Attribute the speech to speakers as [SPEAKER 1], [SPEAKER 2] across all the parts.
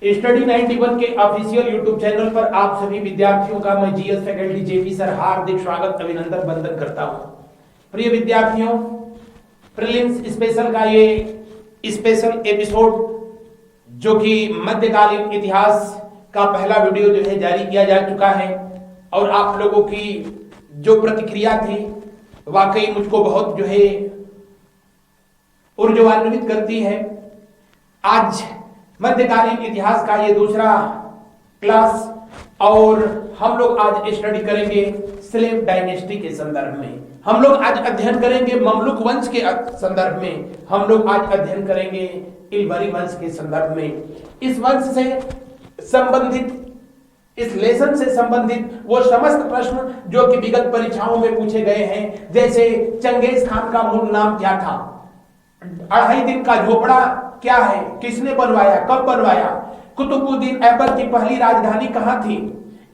[SPEAKER 1] Study 91 के official YouTube channel पर आप सभी विद्यार्थियों का मैं जीएस फैकल्टी जेपी सर हार्दिक स्वागत अभिनंदन वंदन करता हूं। प्रिय विद्यार्थियों, प्रीलिम्स स्पेशल का ये स्पेशल एपिसोड जो कि मध्यकालीन इतिहास का पहला वीडियो जो है जारी किया जा चुका है और आप लोगों की जो प्रतिक्रिया थी वाकई मुझको बहुत जो है ऊर्जान्वित करती है। आज मध्यकालीन इतिहास का ये दूसरा क्लास और हम लोग आज स्टडी करेंगे स्लेव डायनेस्टी के संदर्भ में। हम लोग आज अध्ययन करेंगे ममलुक वंश के संदर्भ में। हम लोग आज अध्ययन करेंगे इल्बरी वंश के संदर्भ में। इस वंश से संबंधित, इस लेसन से संबंधित वो समस्त प्रश्न जो कि विगत परीक्षाओं में पूछे गए हैं, जैसे चंगेज खान का मूल नाम क्या था, 2.5 दिन का झोपड़ा क्या है, किसने बनवाया, कब बनवाया, कुतुबुद्दीन ऐबक की पहली राजधानी कहां थी,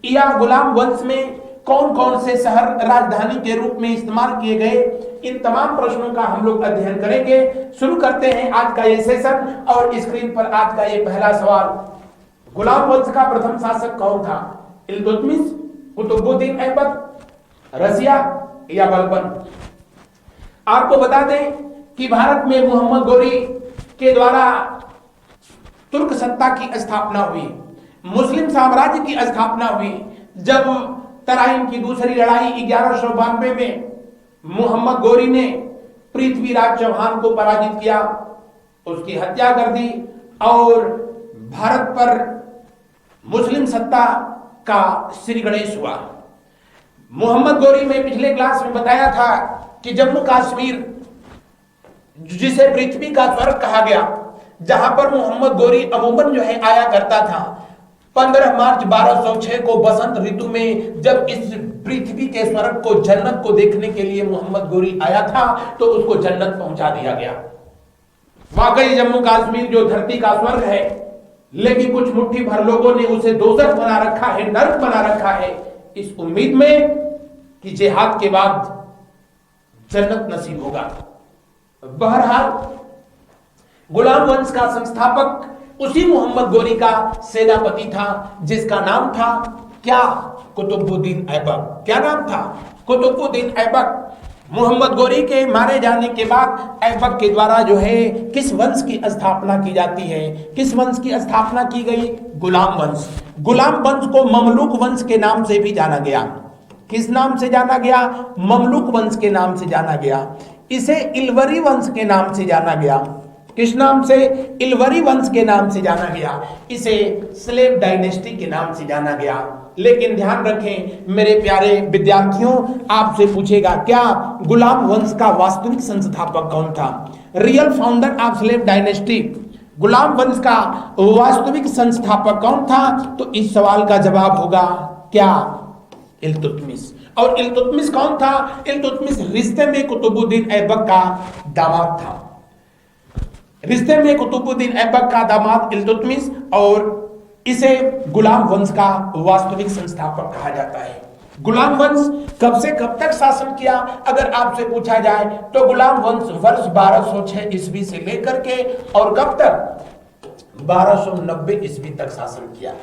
[SPEAKER 1] या गुलाम वंश में कौन कौन से शहर राजधानी के रूप में इस्तेमाल किए गए, इन तमाम प्रश्नों का हम लोग अध्ययन करेंगे। शुरू करते हैं आज का ये सेशन और स्क्रीन पर आज का ये पहला सवाल। गुलाम वंश का प्रथम शासक कौन था? इल्तुतमिश, कुतुबुद्दीन ऐबक, रसिया या बलबन? आपको बता दें कि भारत में मोहम्मद गोरी के द्वारा तुर्क सत्ता की स्थापना हुई, मुस्लिम साम्राज्य की स्थापना हुई। जब तराइन की दूसरी लड़ाई 1192 में मोहम्मद गोरी ने पृथ्वीराज चौहान को पराजित किया, उसकी हत्या कर दी और भारत पर मुस्लिम सत्ता का श्री गणेश हुआ। मोहम्मद गोरी में पिछले क्लास में बताया था कि जम्मू कश्मीर जिसे पृथ्वी का स्वर्ग कहा गया, जहां पर मोहम्मद गोरी अमूमन जो है आया करता था, 15 मार्च 1206 को बसंत ऋतु में जब इस पृथ्वी के स्वर्ग को, जन्नत को देखने के लिए मोहम्मद गोरी आया था तो उसको जन्नत पहुंचा दिया गया। वाकई जम्मू कश्मीर जो धरती का स्वर्ग है, लेकिन कुछ मुट्ठी भर लोगों ने उसे दोजख बना रखा है, नर्क बना रखा है, इस उम्मीद में कि जिहाद के बाद जन्नत नसीब होगा। बहरहाल गुलाम वंश का संस्थापक उसी मोहम्मद गोरी का सेनापति था, जिसका नाम था क्या? कुतुबुद्दीन ऐबक। क्या नाम था? कुतुबुद्दीन ऐबक। मोहम्मद गोरी के मारे जाने के बाद ऐबक के द्वारा जो है किस वंश की स्थापना की जाती है? किस वंश की स्थापना की गई? गुलाम वंश। गुलाम वंश को ममलुक वंश के नाम से भी जाना गया। किस नाम से जाना गया? ममलुक वंश के नाम से जाना गया। इसे इल्बरी वंश के नाम से जाना गया। किस नाम से? इल्बरी वंश के नाम से जाना गया। इसे स्लेव डायनेस्टी के नाम से जाना गया। लेकिन ध्यान रखें मेरे प्यारे विद्यार्थियों, आपसे पूछेगा क्या गुलाम वंश का वास्तविक संस्थापक कौन था? Real founder of slave dynasty, गुलाम वंश का वास्तविक संस्थापक कौन था? तो इस सवाल का जवाब होगा क्या? इल्तुतमिश। और इल्तुतमिश कौन था? इल्तुतमिश रिश्ते में कुतुबुद्दीन ऐबक का दामाद था। रिश्ते में कुतुबुद्दीन ऐबक का दामाद इल्तुतमिश, और इसे गुलाम वंश का वास्तविक संस्थापक कहा जाता है। गुलाम वंश कब से कब तक शासन किया अगर आपसे पूछा जाए तो गुलाम वंश वर्ष 1206 ईस्वी से लेकर के और कब तक? 1290 ईस्वी तक शासन किया।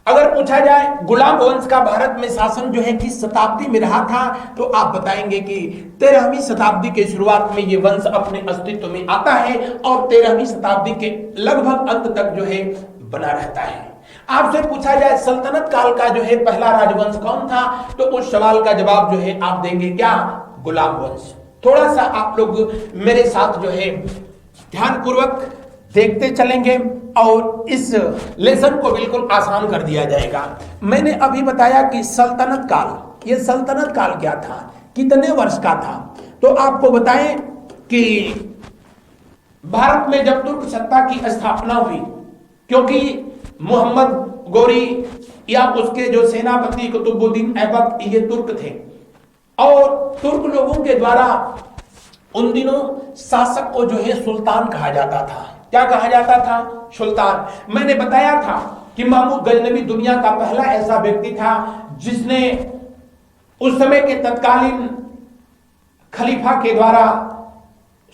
[SPEAKER 1] अगर पूछा जाए गुलाम वंश का भारत में शासन जो है किस शताब्दी में रहा था, तो आप बताएंगे कि 13वीं शताब्दी के शुरुआत में ये वंश अपने अस्तित्व में आता है और 13वीं शताब्दी के लगभग अंत तक जो है बना रहता है। आपसे पूछा जाए सल्तनत काल का जो है पहला राजवंश कौन था, तो उस सवाल का जवाब जो है आप देंगे क्या? गुलाम वंश। थोड़ा सा आप लोग मेरे साथ जो है ध्यानपूर्वक देखते चलेंगे और इस लेसन को बिल्कुल आसान कर दिया जाएगा। मैंने अभी बताया कि सल्तनत काल, ये सल्तनत काल क्या था, कितने वर्ष का था? तो आपको बताएं कि भारत में जब तुर्क सत्ता की स्थापना हुई, क्योंकि मोहम्मद गोरी या उसके जो सेनापति कुतुबुद्दीन ऐबक ये तुर्क थे और तुर्क लोगों के द्वारा उन दिनों शासक को जो है सुल्तान कहा जाता था। क्या कहा जाता था? सुल्तान। मैंने बताया था कि महमूद गजनवी दुनिया का पहला ऐसा व्यक्ति था जिसने उस समय के तत्कालीन खलीफा के द्वारा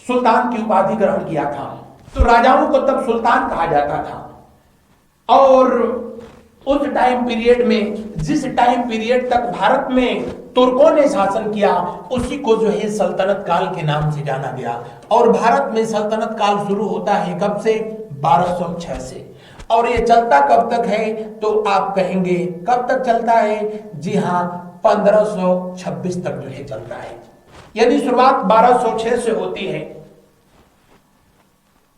[SPEAKER 1] सुल्तान की उपाधि ग्रहण किया था। तो राजाओं को तब सुल्तान कहा जाता था। और उस टाइम पीरियड में, जिस टाइम पीरियड तक भारत में तुर्कों ने शासन किया, उसी को जो है सल्तनत काल के नाम से जाना गया। और भारत में सल्तनत काल शुरू होता है कब से? 1206 से। और ये चलता कब तक है? तो आप कहेंगे कब तक चलता है? जी हाँ, 1526 तक जो है चलता है। यानी शुरुआत 1206 से होती है।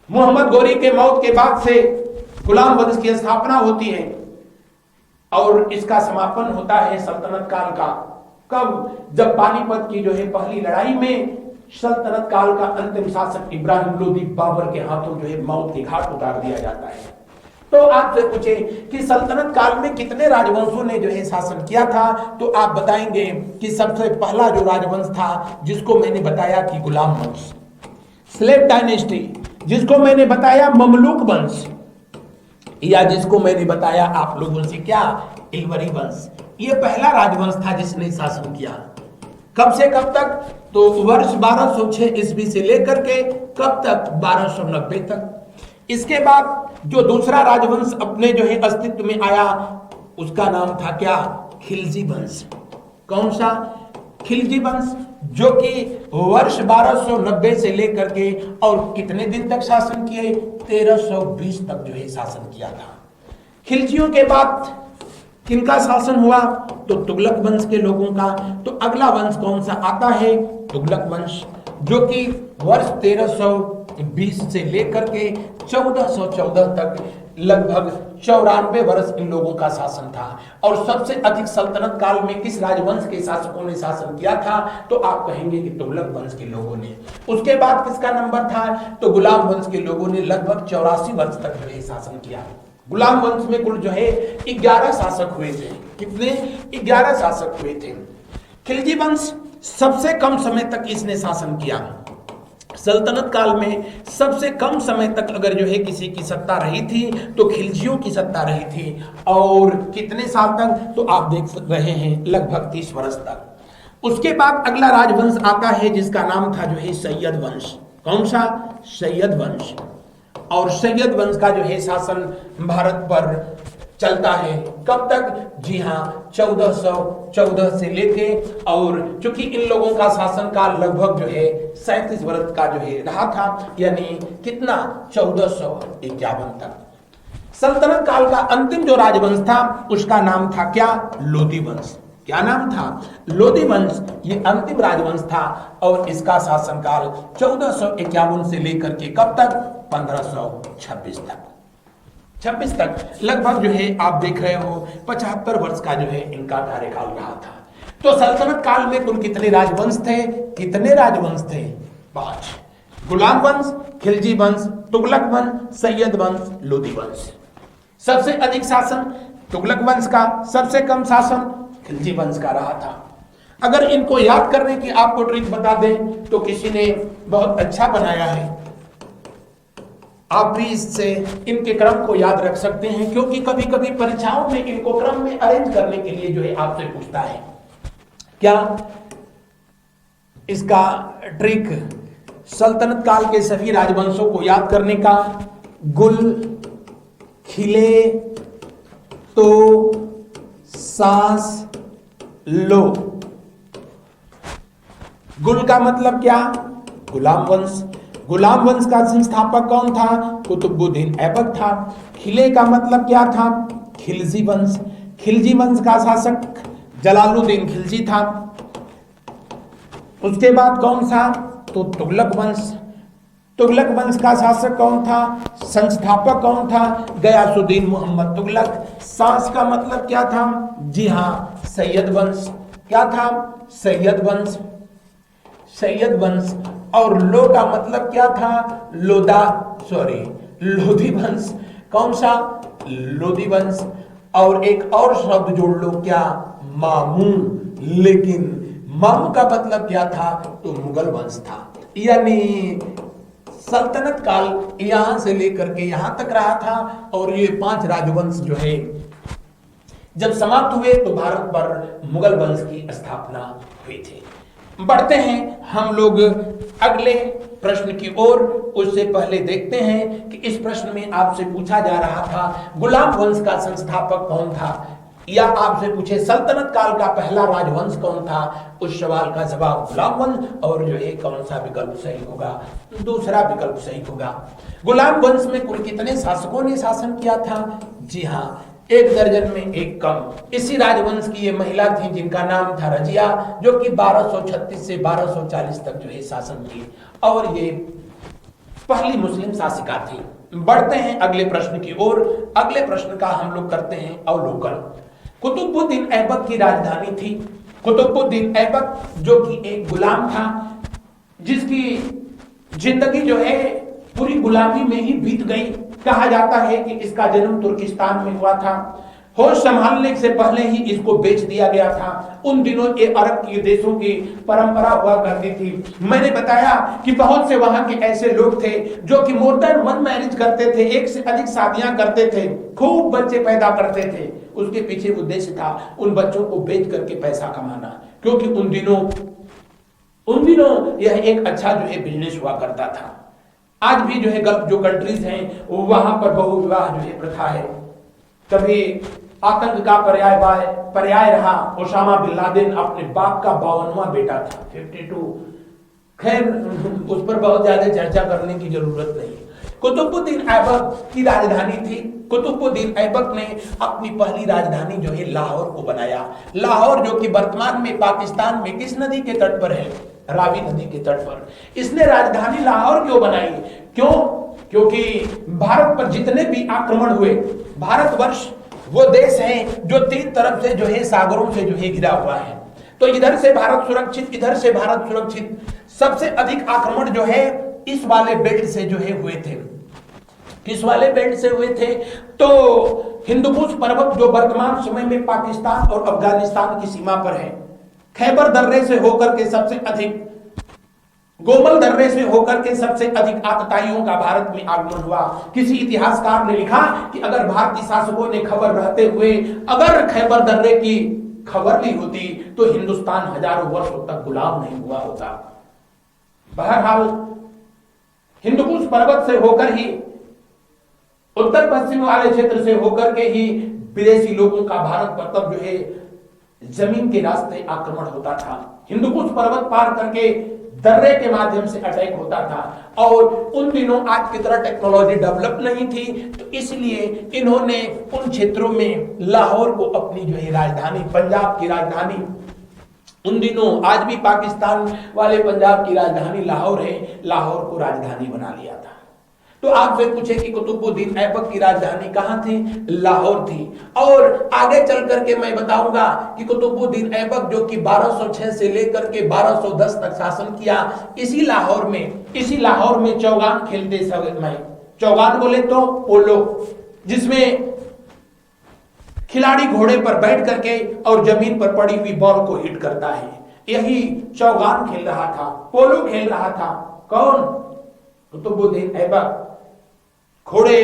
[SPEAKER 1] मोहम्मद गोरी के मौत के बाद से गुलाम वंश की स्थापना होती है और इसका समापन होता है सल्तनत काल का कब? जब पानीपत की जो है पहली लड़ाई में सल्तनत काल का अंतिम शासक इब्राहिम लोदी बाबर के हाथों जो है मौत के घाट उतार दिया जाता है। तो आपसे पूछे कि सल्तनत काल में कितने राजवंशों ने जो है शासन किया था, तो आप बताएंगे कि सबसे पहला जो राजवंश था जिसको मैंने बताया कि गुलाम वंश, स्लेव डायनेस्टी, जिसको मैंने बताया ममलूक वंश, या जिसको मैंने बताया आप लोगों से क्या, इलवरी वंश। ये पहला राजवंश था जिसने शासन किया। कब से कब तक? तो वर्ष 1206 ईस्वी से लेकर के कब तक? 1290 तक। इसके बाद जो दूसरा राजवंश अपने जो है अस्तित्व में आया, उसका नाम था क्या? खिलजी वंश। कौन सा? खिलजी वंश, जो कि वर्ष 1290 से लेकर के और कितने दिन तक शासन किए? 1320 तक जो है शासन किया था। खिलजियों के बाद किनका शासन हुआ? तो तुगलक वंश के लोगों का। तो अगला वंश कौन सा आता है? तुगलक वंश, जो कि वर्ष 1320 से लेकर के 1414 तक लगभग 94 वर्ष इन लोगों का शासन था। और सबसे अधिक सल्तनत काल में किस राजवंश के शासकों ने शासन किया था? तो आप कहेंगे कि तुगलक वंश के लोगों ने। उसके बाद किसका नंबर था? तो गुलाम वंश के लोगों ने लगभग 84 वर्ष तक जो है शासन किया। गुलाम वंश में कुल जो है 11 शासक हुए थे। कितने? 11 शासक हुए थे। खिलजी वंश सबसे कम समय तक इसने शासन किया। सल्तनत काल में सबसे कम समय तक अगर जो है किसी की सत्ता रही थी तो खिलजियों की सत्ता रही थी। और कितने साल तक? तो आप देख रहे हैं लगभग 30 वर्ष तक। उसके बाद अगला राजवंश आता है जिसका नाम था जो है सैयद वंश। कौन सा? सैयद वंश। और सैयद वंश का जो है शासन भारत पर चलता है कब तक? जी हाँ, 1414 से लेके, और चूंकि इन लोगों का शासन काल लगभग जो है 37 वर्ष का जो है रहा था, यानी कितना? 1451 तक। सल्तनत काल का अंतिम जो राजवंश था उसका नाम था क्या? लोदी वंश। क्या नाम था? लोदी वंश। ये अंतिम राजवंश था और इसका शासनकाल 1451 से लेकर के कब तक? 1526 तक। 26 तक लगभग जो है आप देख रहे हो 75 वर्ष का जो है इनका कार्यकाल रहा था। तो सल्तनत काल में कुल कितने राजवंश थे? कितने राजवंश थे? 5। गुलाम वंश, खिलजी वंश, तुगलक वंश, सैयद वंश, लोदी वंश। सबसे अधिक शासन तुगलक वंश का, सबसे कम शासन खिलजी वंश का रहा था। अगर इनको याद करने की आपको ट्रिक बता दें तो किसी ने बहुत अच्छा बनाया है। आप भी इससे इनके क्रम को याद रख सकते हैं, क्योंकि कभी कभी परीक्षाओं में इनको क्रम में अरेंज करने के लिए जो है आपसे पूछता है। क्या इसका ट्रिक? सल्तनत काल के सभी राजवंशों को याद करने का। गुल खिले तो सांस लो। गुल का मतलब क्या? गुलाम वंश। गुलाम वंश का संस्थापक कौन था? कुतुबुद्दीन ऐबक था। खिले का मतलब क्या था? खिलजी वंश। खिलजी वंश का शासक जलालुद्दीन खिलजी था। उसके बाद कौन सा? तो तुगलक वंश। तुगलक वंश का शासक कौन था? संस्थापक कौन था? गयासुद्दीन मोहम्मद तुगलक। सांस का मतलब क्या था? जी हाँ, सैयद वंश। क्या था? सैयद वंश। सैयद वंश। और लो का मतलब क्या था? लोधी वंश। कौन सा? लोधी वंश। और एक और शब्द जोड़ लो, क्या? मामून। लेकिन मामू का मतलब क्या था? तो मुगल वंश था। यानी सल्तनत काल यहां से लेकर के यहां तक रहा था। और ये 5 राजवंश जो है जब समाप्त हुए तो भारत पर मुगल वंश की स्थापना हुई थी। बढ़ते हैं हम लोग अगले प्रश्न की ओर। उससे पहले देखते हैं कि इस प्रश्न में आपसे पूछा जा रहा था गुलाम वंश का संस्थापक कौन था, या आपसे पूछे सल्तनत काल का पहला राजवंश कौन था। उस सवाल का जवाब गुलाम वंश, और जो है कौन सा विकल्प सही होगा, दूसरा विकल्प सही होगा। गुलाम वंश में कुल कितने शासकों ने शासन किया था? जी हाँ, 1 दर्जन में एक कम। इसी राजवंश की ये महिला थी जिनका नाम था रजिया, जो कि 1236 से 1240 तक जो है शासन की, और ये पहली मुस्लिम शासिका थी। बढ़ते हैं अगले प्रश्न की ओर। अगले प्रश्न का हम लोग करते हैं अवलोकन। कुतुबुद्दीन ऐबक की राजधानी थी। कुतुबुद्दीन ऐबक जो कि एक गुलाम था, जिसकी जिंदगी जो है पूरी गुलामी में ही बीत गई। कहा जाता है कि इसका जन्म तुर्किस्तान में हुआ था। होश संभालने से पहले ही इसको बेच दिया गया था। उन दिनों ये अरब के देशों की परंपरा हुआ करती थी। मैंने बताया कि बहुत से वहां के ऐसे लोग थे जो कि मोर देन 1 मैरिज करते थे, 1 से अधिक शादियां करते थे, खूब बच्चे पैदा करते थे। उसके पीछे उद्देश्य था उन बच्चों को बेच करके पैसा कमाना, क्योंकि उन दिनों यह एक अच्छा जो है बिजनेस हुआ करता था। आज भी जो है गल्फ जो कंट्रीज हैं वहां पर बहुविवाह जो है प्रथा है। कभी आतंक का पर्याय रहा ओसामा बिन लादेन, अपने बाप का 52वां बेटा था, 52। खैर उस पर बहुत ज्यादा चर्चा करने की जरूरत नहीं। कुतुबुद्दीन ऐबक की राजधानी थी। कुतुबुद्दीन ऐबक ने अपनी पहली राजधानी जो है लाहौर को बनाया। लाहौर जो कि वर्तमान में पाकिस्तान में किस नदी के तट पर है? रावी नदी के तट पर। इसने राजधानी लाहौर क्यों बनाई? क्यों? क्योंकि भारत पर जितने भी आक्रमण हुए, भारतवर्ष वो देश है जो 3 तरफ से जो है सागरों से जो है घिरा हुआ है। तो इधर से भारत सुरक्षित, इधर से भारत सुरक्षित। सबसे अधिक आक्रमण जो है इस वाले बेल्ट से जो है हुए थे। किस वाले बेल्ट से हुए थे? तो हिंदुकुश पर्वत जो वर्तमान समय में पाकिस्तान और अफगानिस्तान की सीमा पर है, खैबर दर्रे से होकर के सबसे अधिक, गोमल दर्रे से होकर के सबसे अधिक आतताइयों का भारत में आगमन हुआ। किसी इतिहासकार ने लिखा कि अगर भारतीय शासकों ने खबर रहते हुए अगर खैबर दर्रे की खबर ली होती तो हिंदुस्तान हजारों वर्षों तक गुलाम नहीं हुआ होता। बहरहाल हिंदुकुश पर्वत से होकर ही, उत्तर पश्चिम वाले क्षेत्र से होकर के ही विदेशी लोगों का भारत पर तब जो है जमीन के रास्ते आक्रमण होता था। हिंदुकुश पर्वत पार करके दर्रे के माध्यम से अटैक होता था। और उन दिनों आज की तरह टेक्नोलॉजी डेवलप नहीं थी, तो इसलिए इन्होंने उन क्षेत्रों में लाहौर को अपनी जो है राजधानी, पंजाब की राजधानी, उन दिनों आज भी पाकिस्तान वाले पंजाब की राजधानी लाहौर है, लाहौर को राजधानी बना लिया था। तो आपसे पूछे कि कुतुबुद्दीन ऐबक की राजधानी कहां थी? लाहौर थी। और आगे चल करके मैं बताऊंगा कि कुतुबुद्दीन ऐबक जो कि 1206 से लेकर के 1210 तक शासन किया, इसी लाहौर में चौगान खेलते समय, चौगान बोले तो पोलो, जिसमें खिलाड़ी घोड़े पर बैठ करके और जमीन पर पड़ी हुई बॉल को हिट करता है, यही चौगान खेल रहा था, पोलो खेल रहा था। कौन? कुतुबुद्दीन ऐबक। घोड़े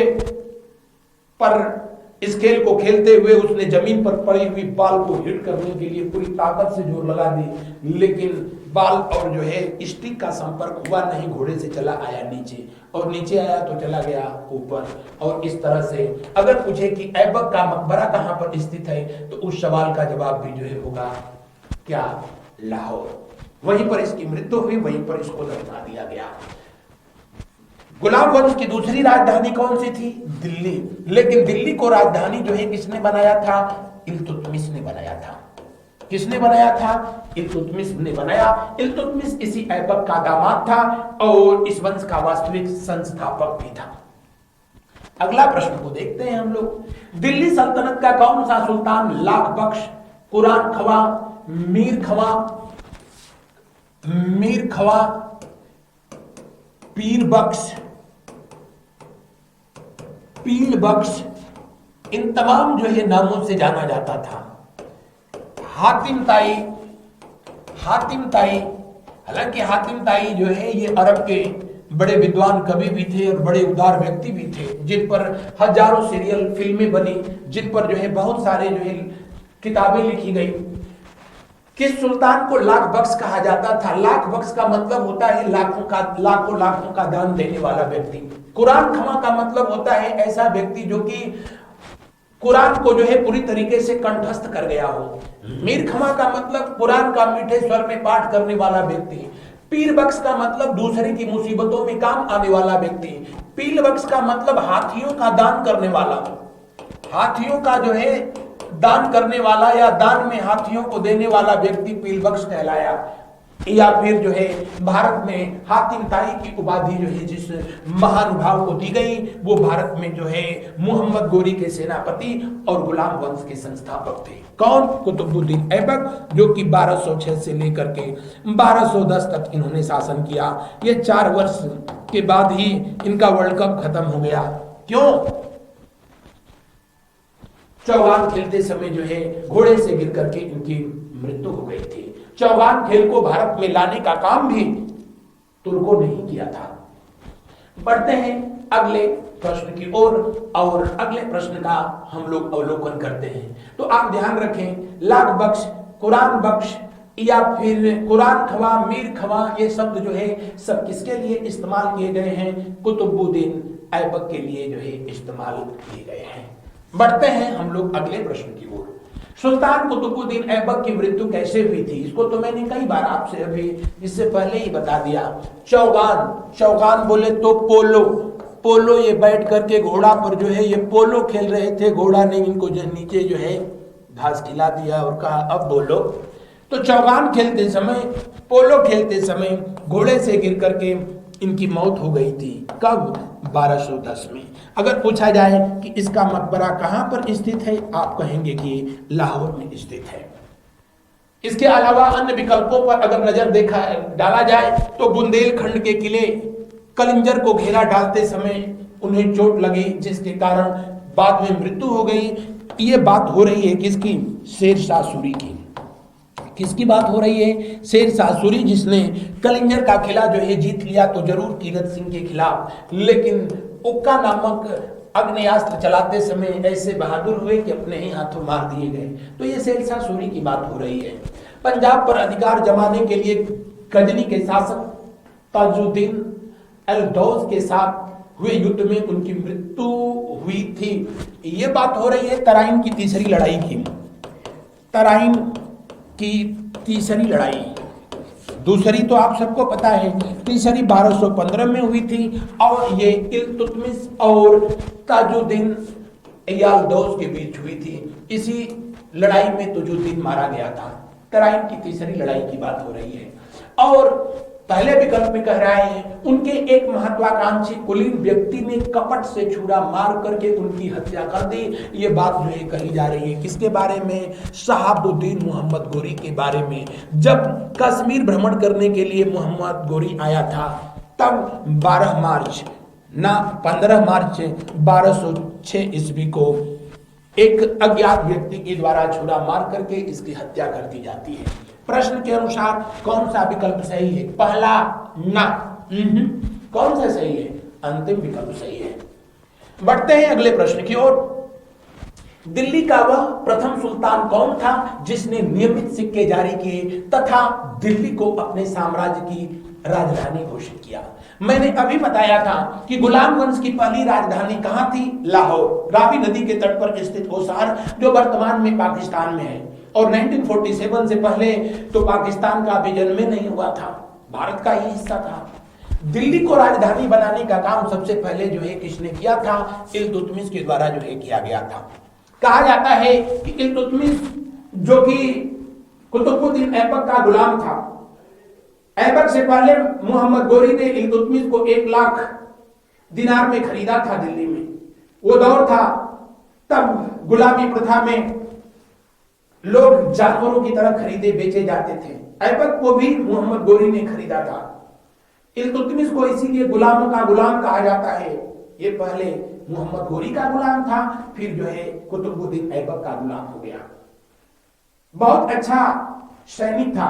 [SPEAKER 1] पर इस खेल को खेलते हुए उसने जमीन पर पड़ी हुई बॉल को हिट करने के लिए पूरी ताकत से जोर लगा दी, लेकिन बॉल और जो है स्टिक का संपर्क हुआ नहीं, घोड़े से चला आया नीचे, और नीचे आया तो चला गया ऊपर। और इस तरह से अगर पूछे कि ऐबक का मकबरा कहां पर स्थित है, तो उस सवाल का जवाब भी जो है होगा क्या? लाहौर। वहीं पर इसकी मृत्यु हुई, वहीं पर इसको दफना दिया गया। गुलाम वंश की दूसरी राजधानी कौन सी थी? दिल्ली। लेकिन दिल्ली को राजधानी जो है किसने बनाया था? इल्तुतमिश ने बनाया था। किसने बनाया था? इल्तुतमिश ने बनाया। इल्तुतमिश इसी ऐबक का दामाद था और इस वंश का वास्तविक संस्थापक भी था। अगला प्रश्न को देखते हैं हम लोग। दिल्ली सल्तनत का कौन सा सुल्तान लाख बख्श, कुरान खवा, मीर खवा, पीर बख्श, इन तमाम जो है नामों से जाना जाता था। हातिम ताई, हालांकि हातिम ताई जो है ये अरब के बड़े विद्वान कवि भी थे और बड़े उदार व्यक्ति भी थे, जिन पर हजारों सीरियल फिल्में बनी, जिन पर जो है बहुत सारे जो है किताबें लिखी गई। किस सुल्तान को लाख बख्श कहा जाता था? लाख बख्श का मतलब होता है लाखों लाखों का दान देने वाला व्यक्ति। कुरान खमा का मतलब होता है ऐसा व्यक्ति जो कि कुरान को जो है पूरी तरीके से कंठस्थ कर गया हो। मीर खमा का मतलब कुरान का मीठे स्वर में पाठ करने वाला व्यक्ति। पीर बख्श का मतलब दूसरे की मुसीबतों में काम आने वाला व्यक्ति। पील बख्श का मतलब हाथियों का दान करने वाला, हाथियों का जो है दान करने वाला या दान में हाथियों को देने वाला व्यक्ति पील बख्श कहलाया। या फिर जो है भारत में हातिम ताई की उपाधि जो है जिस महानुभाव को दी गई वो भारत में जो है मोहम्मद गोरी के सेनापति और गुलाम वंश के संस्थापक थे। कौन? कुतुबुद्दीन ऐबक, जो कि 1206 से लेकर के 1210 तक इन्होंने शासन किया। ये 4 वर्ष के बाद ही इनका वर्ल्ड कप खत्म हो गया। क्यों? चौगान खेलते समय जो है घोड़े से गिर करके इनकी मृत्यु हो गई थी। चौगान खेल को भारत में लाने का काम भी तुर्कों ने ही किया था। बढ़ते हैं अगले प्रश्न की ओर और अगले प्रश्न का हम लोग अवलोकन करते हैं। तो आप ध्यान रखें, लाख बख्श, कुरान बख्श या फिर कुरान खवा, मीर खवा, ये शब्द जो है सब किसके लिए इस्तेमाल किए गए हैं? कुतुबुद्दीन ऐबक के लिए जो है इस्तेमाल किए गए हैं। बढ़ते हैं हम लोग अगले प्रश्न की ओर। सुल्तान कुतुबुद्दीन ऐबक की मृत्यु कैसे हुई थी? इसको तो मैंने कई बार आपसे अभी इससे पहले ही बता दिया। चौगान, चौगान बोले तो पोलो, पोलो ये बैठ करके घोड़ा पर जो है ये पोलो खेल रहे थे। घोड़ा ने इनको नीचे जो है घास खिला दिया और कहा अब बोलो। तो चौगान खेलते समय, पोलो खेलते समय घोड़े से गिर करके इनकी मौत हो गई थी। कब? 1210 में। अगर पूछा जाए कि इसका मकबरा कहां पर स्थित है, आप कहेंगे कि लाहौर में स्थित है। इसके अलावा अन्य विकल्पों पर अगर नजर डाला जाए तो बुंदेलखंड के किले कलिंजर को घेरा डालते समय उन्हें चोट लगी जिसके कारण बाद में मृत्यु हो गई। ये बात हो रही है किसकी? शेरशाह सूरी की। किसकी बात हो रही है? शेरशाह सूरी, जिसने कलिंजर का किला जो है जीत लिया तो जरूर कीरत सिंह के खिलाफ, लेकिन उक्का नामक अग्नेयास्त्र चलाते समय ऐसे बहादुर हुए कि अपने ही हाथों मार दिए गए। तो ये शेरशाह सूरी की बात हो रही है। पंजाब पर अधिकार जमाने के लिए गजनी के शासक ताजुद्दीन अल-दौस के साथ हुए युद्ध में उनकी मृत्यु हुई थी। ये बात हो रही है तराइन की तीसरी लड़ाई की। तराइन की तीसरी लड़ाई, दूसरी तो आप सबको पता है, तीसरी 1215 में हुई थी और ये इल्तुतमिश और ताजुद्दीन अल-दौस के बीच हुई थी। इसी लड़ाई में ताजुद्दीन मारा गया था। तराइन की तीसरी लड़ाई की बात हो रही है। और पहले विकल्प में कह रहा है उनके एक महत्वाकांक्षी कुलीन व्यक्ति ने कपट से छुरा मार करके उनकी हत्या कर दी। ये बात जो है कही जा रही है। किसके बारे में? शहाबुद्दीन मोहम्मद गोरी के बारे में। जब कश्मीर भ्रमण करने के लिए मोहम्मद गोरी आया था तब 12 मार्च ना 15 मार्च 1206 ईस्वी को एक अज्ञात व्यक्ति के द्वारा छुरा मार करके इसकी हत्या कर दी जाती है। प्रश्न के अनुसार कौन सा विकल्प सही है? पहला ना। कौन सा सही है? अंतिम विकल्प सही है। बढ़ते हैं अगले प्रश्न की ओर। दिल्ली का वह प्रथम सुल्तान कौन था जिसने नियमित सिक्के जारी किए तथा दिल्ली को अपने साम्राज्य की राजधानी घोषित किया? मैंने अभी बताया था कि गुलाम वंश की पहली राजधानी कहां थी? लाहौर, रावी नदी के तट पर स्थित वो शहर जो वर्तमान में पाकिस्तान में है। और 1947 से पहले तो पाकिस्तान का अभी जन्म नहीं हुआ था, भारत का ही हिस्सा था। दिल्ली को राजधानी बनाने का काम सबसे पहले जो है किसने किया था? इल्तुतमिश के द्वारा जो है किया गया था। कहा जाता है कि इल्तुतमिश जो कि कुतुबुद्दीन ऐबक का गुलाम था, ऐबक से पहले मोहम्मद गोरी ने इल्तुतमिश को 1 लाख दिनार में खरीदा था दिल्ली में। वो दौर था तब गुलामी प्रथा में लोग जानवरों की तरह खरीदे बेचे जाते थे। ऐबक को भी मोहम्मद गोरी ने खरीदा था। इल्तुतमिश को इसीलिए गुलामों का गुलाम कहा जाता है। ये पहले मोहम्मद गोरी का गुलाम था, फिर जो है कुतुबुद्दीन ऐबक का गुलाम हो गया। बहुत अच्छा सैनिक था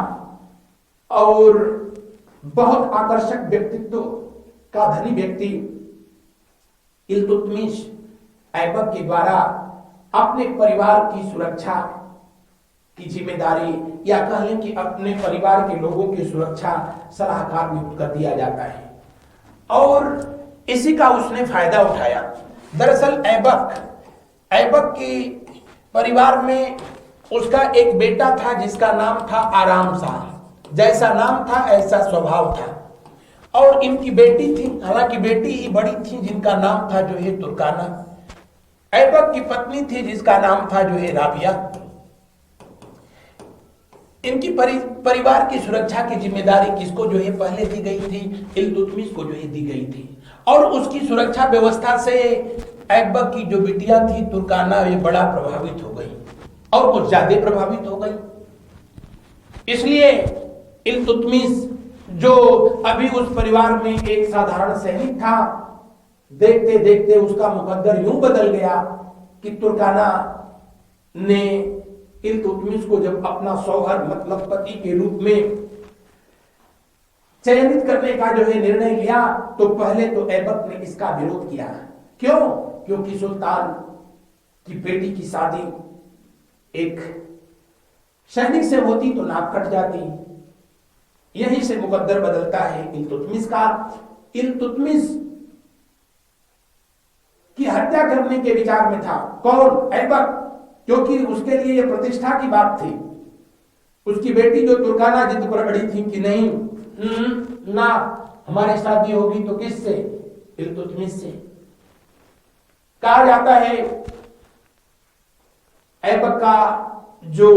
[SPEAKER 1] और बहुत आकर्षक व्यक्तित्व का धनी व्यक्ति। इल्तुतमिश ऐबक के द्वारा अपने परिवार की सुरक्षा की जिम्मेदारी या कह लें कि अपने परिवार के लोगों की सुरक्षा सलाहकार नियुक्त कर दिया जाता है और इसी का उसने फायदा उठाया। दरअसल ऐबक की परिवार में उसका एक बेटा था जिसका नाम था आराम शाह। जैसा नाम था ऐसा स्वभाव था। और इनकी बेटी थी, हालांकि बेटी ही बड़ी थी, जिनका नाम था जो है तुर्काना। ऐबक की पत्नी थी जिसका नाम था जो है राबिया। इनकी परिवार की सुरक्षा की जिम्मेदारी किसको जो है पहले दी गई थी? इल्तुतमिश को जो है दी गई थी। और उसकी सुरक्षा व्यवस्था से ऐबक की जो बिटिया थी तुर्काना, ये बड़ा प्रभावित हो गई और कुछ ज्यादा प्रभावित हो गई। इसलिए इल्तुतमिश जो अभी उस परिवार में एक साधारण सैनिक था, देखते देखते उसका मुकद्दर यूं बदल गया कि तुर्काना ने इल्तुतमिश को जब अपना शौहर मतलब पति के रूप में चयनित करने का जो है निर्णय लिया, तो पहले तो ऐबक ने इसका विरोध किया। क्यों? क्योंकि सुल्तान की बेटी की शादी एक सैनिक से होती तो नाक कट जाती। यहीं से मुकद्दर बदलता है इल्तुतमिश का। इल्तुतमिश की हत्या करने के विचार में था। कौन? ऐबक, क्योंकि उसके लिए यह प्रतिष्ठा की बात थी। उसकी बेटी जो तुर्काना जिद पर अड़ी थी कि नहीं, ना, हमारी शादी होगी तो किससे? इल्तुतमिश से। कहा जाता है ऐबक का जो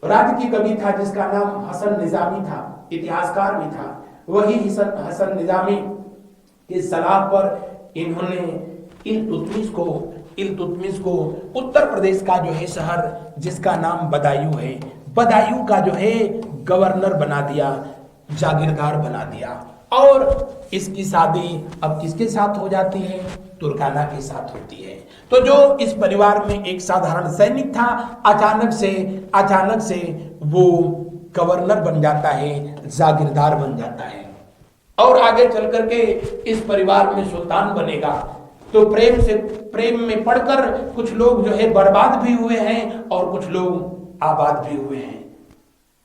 [SPEAKER 1] राज्य की कवि था जिसका नाम हसन निजामी था, इतिहासकार भी था, वही हसन निजामी की सलाह पर इन्होंने इल्तुतमिश को उत्तर प्रदेश का जो है शहर जिसका नाम बदायूं है, बदायूं का जो है गवर्नर बना दिया, जागीरदार बना दिया। और इसकी शादी अब किसके साथ हो जाती है? तुर्काना के साथ होती है। तो जो इस परिवार में एक साधारण सैनिक था, अचानक से वो गवर्नर बन जाता है, जागीरदार बन जाता है और आगे चल करके इस परिवार में सुल्तान बनेगा। तो प्रेम में पड़कर कुछ लोग जो है बर्बाद भी हुए हैं और कुछ लोग आबाद भी हुए हैं।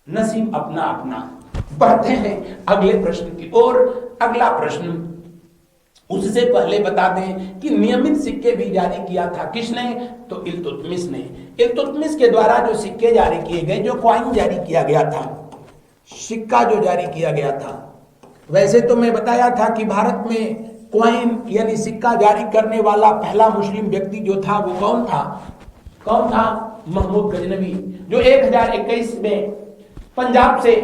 [SPEAKER 1] नसीब अपना अपना। बढ़ते हैं अगले प्रश्न की ओर। अगला प्रश्न, उससे पहले बता दें कि नियमित सिक्के भी जारी किया था किसने? तो इल्तुतमिश ने। इल्तुतमिश के द्वारा जो सिक्के जारी किए गए, जो कॉइन जारी किया गया था, सिक्का जो जारी किया गया था, वैसे तो मैं बताया था कि भारत में कॉइन यानी सिक्का जारी करने वाला पहला मुस्लिम व्यक्ति जो था वो कौन था? महमूद गजनवी, जो 1021 में पंजाब से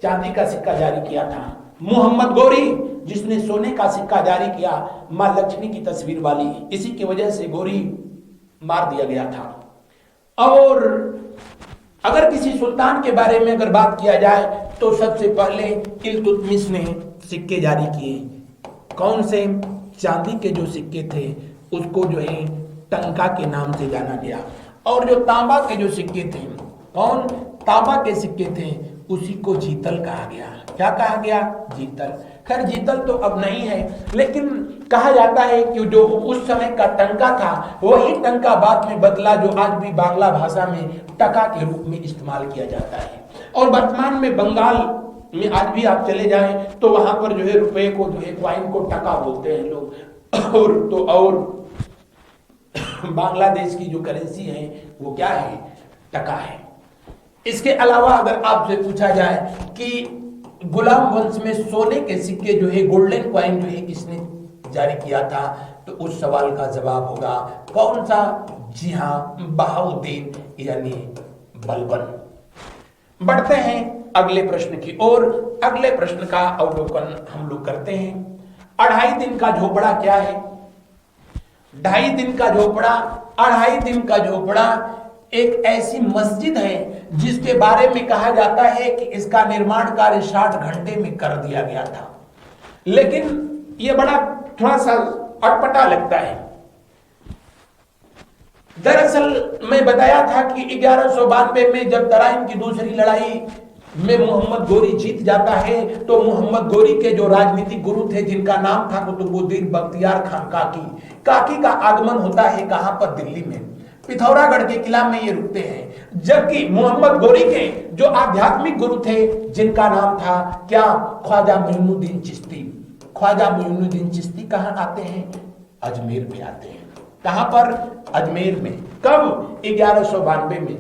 [SPEAKER 1] चांदी का सिक्का जारी किया था। मोहम्मद गोरी, जिसने सोने का सिक्का जारी किया, मां लक्ष्मी की तस्वीर वाली, इसी की वजह से गोरी मार दिया गया था। और अगर किसी सुल्तान के बारे में अगर बात किया जाए तो सबसे पहले इल्तुतमिश ने सिक्के जारी किए। कौन से? चांदी के जो सिक्के थे उसको जो है टंका के नाम से जाना गया, और जो तांबा के जो सिक्के थे, कौन? तांबा के सिक्के थे, उसी को जीतल कहा गया। क्या कहा गया? जीतल। खैर जीतल तो अब नहीं है, लेकिन कहा जाता है कि जो उस समय का टंका था वही टंका बाद में बदला, जो आज भी बांग्ला भाषा में टका के रूप में इस्तेमाल किया जाता है। और वर्तमान में बंगाल में आज भी आप चले जाएं तो वहां पर जो है रुपए को जो है कॉइन को टका बोलते हैं लोग। और बांग्लादेश की जो करेंसी है वो क्या है? टका है। इसके अलावा अगर आपसे पूछा जाए कि गुलाम वंश में सोने के सिक्के जो है, गोल्डन कॉइन जो है, किसने जारी किया था, तो उस सवाल का जवाब होगा कौन सा? जी हां, बहाउद्दीन यानी बलबन। बढ़ते हैं अगले प्रश्न की ओर। अगले प्रश्न का अवलोकन हम लोग करते हैं। 2.5 दिन का झोपड़ा क्या है? 2.5 दिन का झोपड़ा, 2.5 दिन का झोपड़ा एक ऐसी मस्जिद है जिसके बारे में कहा जाता है कि इसका निर्माण कार्य 60 घंटे में कर दिया गया था। लेकिन यह बड़ा थोड़ा सा अटपटा लगता है। दरअसल मैं बताया था कि 1192 में जब तराइन की दूसरी लड़ाई में मोहम्मद गोरी जीत जाता है, तो मोहम्मद गोरी के जो राजनीतिक गुरु थे जिनका नाम था कुतुबुद्दीन बख्तियार खान काकी का आगमन होता है कहां पर? दिल्ली में। पिथौरागढ़ के किला में ये रुकते हैं। जबकि मोहम्मद गोरी के जो आध्यात्मिक गुरु थे जिनका नाम था क्या, ख्वाजा मोइनुद्दीन चिश्ती। ख्वाजा मोइनुद्दीन चिश्ती कहां आते हैं? अजमेर में आते हैं। कहां पर? अजमेर में। कब? 1192 में।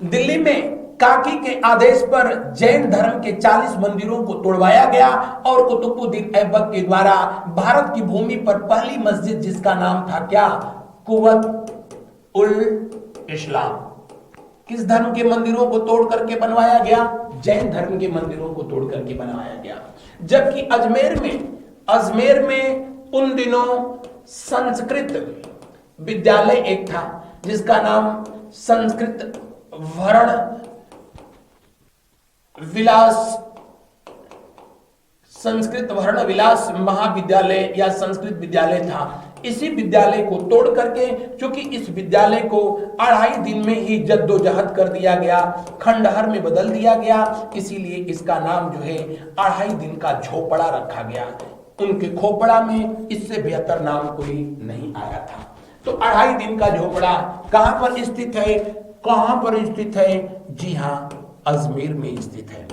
[SPEAKER 1] दिल्ली में काकी के आदेश पर जैन धर्म के 40 मंदिरों को तोड़वाया गया और कुतुबुद्दीन ऐबक के द्वारा भारत की भूमि पर पहली मस्जिद जिसका नाम था क्या, कुव्वत उल इस्लाम। किस धर्म के मंदिरों को तोड़ करके बनवाया गया? जैन धर्म के मंदिरों को तोड़ करके बनवाया गया। जबकि अजमेर में उन दिनों संस्कृत विद्यालय एक था जिसका नाम संस्कृत वर्ण विलास महाविद्यालय या संस्कृत विद्यालय था। इसी विद्यालय को तोड़ करके, क्योंकि इस विद्यालय को 2.5 दिन में ही जद्दोजहद कर दिया गया, खंडहर में बदल दिया गया, इसीलिए इसका नाम जो है 2.5 दिन का झोपड़ा रखा गया। उनके खोपड़ा में इससे बेहतर नाम कोई नहीं आया था। तो 2.5 दिन का झोपड़ा कहां पर स्थित है? कहां पर स्थित है? जी हां, अजमेर में स्थित है।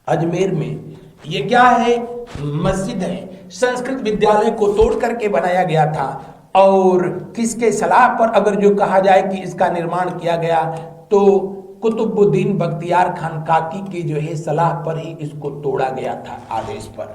[SPEAKER 1] अजमेर में ये क्या है? मस्जिद है। संस्कृत विद्यालय को तोड़ करके बनाया गया था और किसके सलाह पर अगर जो कहा जाए कि इसका निर्माण किया गया तो कुतुबुद्दीन बख्तियार खान काकी के जो है सलाह पर ही इसको तोड़ा गया था, आदेश पर।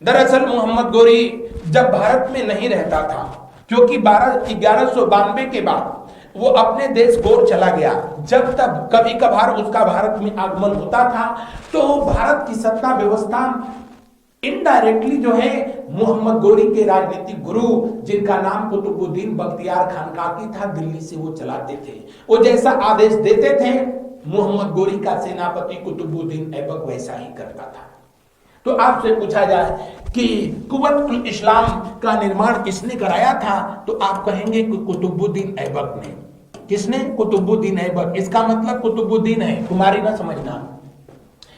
[SPEAKER 1] दरअसल मोहम्मद गोरी जब भारत में नहीं रहता था, क्योंकि 1192 के बाद वो अपने देश गौर चला गया। जब तक कभी कभार उसका भारत में आगमन होता था तो भारत की सत्ता व्यवस्था इनडायरेक्टली जो है मोहम्मद गोरी के राजनीतिक गुरु जिनका नाम कुतुबुद्दीन बख्तियार खान काकी था, दिल्ली से वो चलाते थे। वो जैसा आदेश देते थे मोहम्मद गोरी का सेनापति कुतुबुद्दीन ऐबक वैसा ही करता था। तो आपसे पूछा जाए कि कुव्वत उल इस्लाम का निर्माण किसने कराया था, तो आप कहेंगे कि कुतुबुद्दीन ऐबक ने। किसने? कुतुबुद्दीन ऐबक। इसका मतलब कुतुबुद्दीन है, तुम्हारी ना समझना।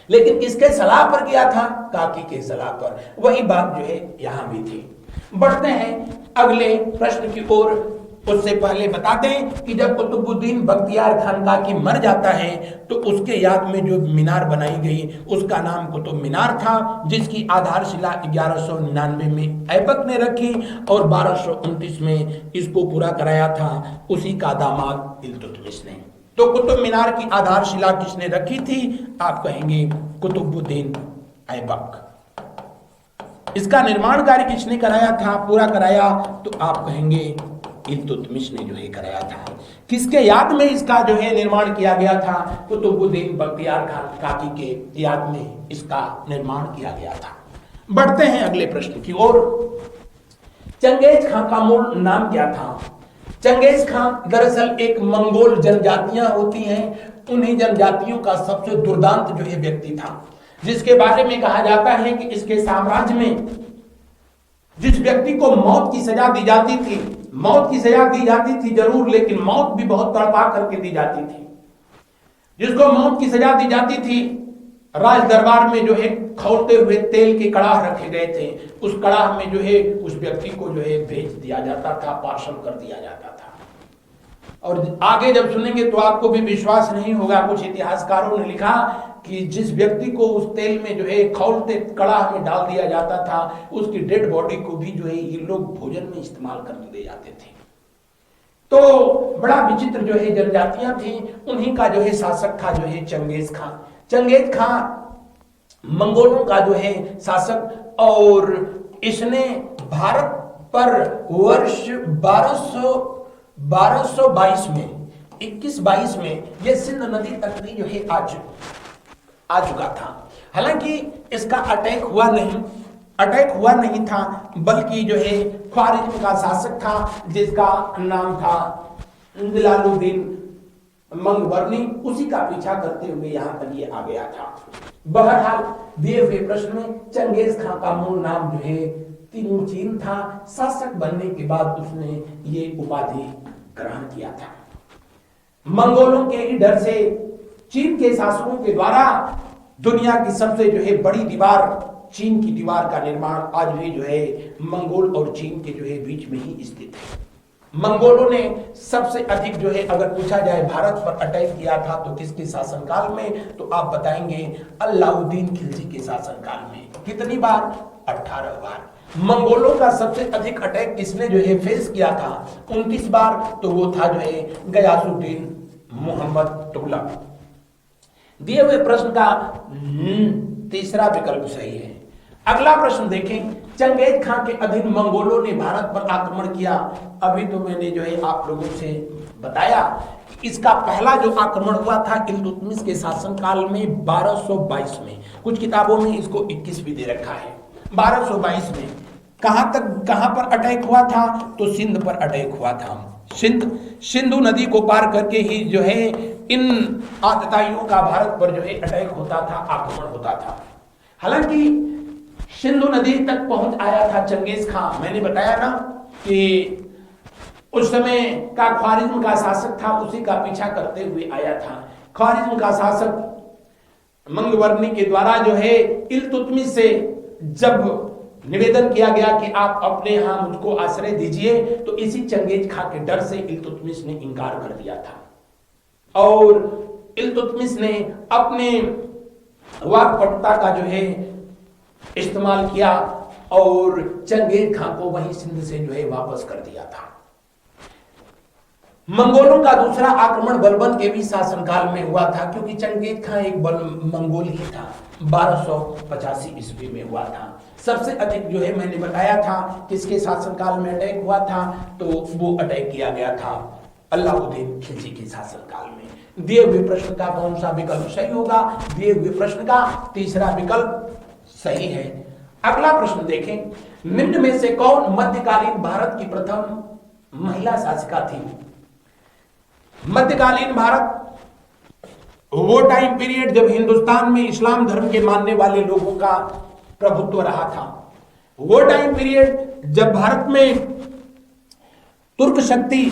[SPEAKER 1] लेकिन किसके सलाह पर किया था? काकी के सलाह पर। वही बात जो है यहां भी थी। बढ़ते हैं अगले प्रश्न की ओर। उससे पहले बता दें कि जब कुतुबुद्दीन बख्तियार खान काकी मर जाता है तो उसके याद में जो मीनार बनाई गई उसका नाम कुतुब मीनार था, जिसकी आधारशिला 1199 में ऐबक ने रखी और 1229 में इसको पूरा कराया था उसी का दामाद इल्तुतमिश ने। तो कुतुब मीनार की आधारशिला किसने रखी थी? आप कहेंगे कुतुबुद्दीन ऐबक। इसका निर्माण कार्य किसने कराया था, पूरा कराया? तो आप कहेंगे इल्तुतमिश ने जो है कराया था। किसके याद में इसका जो है निर्माण किया गया था? कुतुबुद्दीन बख्तियार खान काकी के याद में इसका निर्माण किया गया था। बढ़ते हैं अगले प्रश्न की ओर। चंगेज खां का मूल नाम क्या था? चंगेज खां दरअसल एक मंगोल जनजातियां होती हैं, उन्हीं जनजातियों का सबसे दुर्दांत जो है व्यक्ति था, जिसके बारे में कहा जाता है कि इसके साम्राज्य में जिस व्यक्ति को मौत की सजा दी जाती थी, मौत की सजा दी जाती थी जरूर, लेकिन मौत भी बहुत तड़पा करके दी जाती थी। जिसको मौत की सजा दी जाती थी, राज दरबार में जो है खौलते हुए तेल के कड़ाह रखे गए थे, उस कड़ाह में जो है उस व्यक्ति को जो है भेज दिया जाता था, पार्सल कर दिया जाता था। और आगे जब सुनेंगे तो आपको भी विश्वास नहीं होगा, कुछ इतिहासकारों ने लिखा कि जिस व्यक्ति को उस तेल में जो है खौलते कड़ाह में डाल दिया जाता था, उसकी डेड बॉडी को भी जो है ये लोग भोजन में इस्तेमाल करने दे जाते थे। तो बड़ा विचित्र जो है जनजातियां थी, उन्हीं का जो है शासक था जो है चंगेज खां। चंगेज खां मंगोलों का जो है शासक, और इसने भारत पर वर्ष 1222 में 21-22 में यह सिंध नदी तक भी जो है आ चुका था। हालांकि इसका अटैक हुआ नहीं था, बल्कि जो है ख्वारिज्म का शासक था जिसका नाम था जलालुद्दीन मंगबरनी, उसी का पीछा करते हुए यहां तक ये आ गया था। बहरहाल दिए हुए प्रश्न में चंगेज खां का मूल नाम जो है तिमुचिन था। शासक बनने के बाद उसने ये उपाधि ग्रहण किया था। मंगोलों के ही डर से चीन के शासकों के द्वारा दुनिया की सबसे जो है बड़ी दीवार, चीन की दीवार का निर्माण आज भी जो है मंगोल और चीन के जो है बीच में ही स्थित है। मंगोलों ने सबसे अधिक जो है अगर पूछा जाए भारत पर अटैक किया था तो किसके शासनकाल में, तो आप बताएंगे अलाउद्दीन खिलजी के शासनकाल में। कितनी बार? 18 बार। मंगोलों का सबसे अधिक अटैक किसने जो है फेस किया था? 29 बार। तो वो था जो है गयासुद्दीन मोहम्मद तुगलक। दिए हुए प्रश्न का तीसरा विकल्प सही है। अगला प्रश्न देखें, चंगेज खां के अधीन मंगोलों ने भारत पर आक्रमण किया। अभी तो मैंने जो है आप लोगों से बताया कि इसका पहला जो आक्रमण हुआ था इल्तुतमिश के शासनकाल में 1222 में। कुछ किताबों में इसको 21 भी दे रखा है। 1222 में कहां पर अटैक हुआ था? तो सिंध पर अटैक हुआ था। सिंधु नदी को पार करके ही जो है इन आतताइयों का भारत पर जो है अटैक होता था, आक्रमण होता था। हालांकि सिंधु नदी तक पहुंच आया था चंगेज खां। मैंने बताया ना कि उस समय का ख्वारिज्म का शासक था, उसी का पीछा करते हुए आया था। ख्वारिज्म का शासक मंगवर्णी के द्वारा जो है इल्तुतमिश से जब निवेदन किया गया कि आप अपने यहां मुझको आश्रय दीजिए, तो इसी चंगेज खां के डर से इल्तुतमिश ने इनकार कर दिया था और इल्तुतमिश ने अपने वाकपटुता का जो है इस्तेमाल किया और चंगेज खां को वहीं सिंध से जो है वापस कर दिया था। मंगोलों का दूसरा आक्रमण बलबन के भी शासनकाल में हुआ था, क्योंकि चंगेज खां एक मंगोल ही था। 1285 ईस्वी में हुआ था। सबसे अधिक जो है मैंने बताया था किसके शासनकाल में अटैक हुआ था, तो वो अटैक किया गया था अलाउद्दीन खिलजी के शासनकाल में। दिए हुए प्रश्न का कौन सा विकल्प सही होगा? दिए हुए प्रश्न का तीसरा विकल्प सही है। अगला प्रश्न देखें, निम्न में से कौन मध्यकालीन भारत की प्रथम महिला शासिका थी? मध्यकालीन भारत वो टाइम पीरियड जब हिंदुस्तान में इस्लाम धर्म के मानने वाले लोगों का प्रभुत्व रहा था। वो टाइम पीरियड जब भारत में तुर्क शक्ति,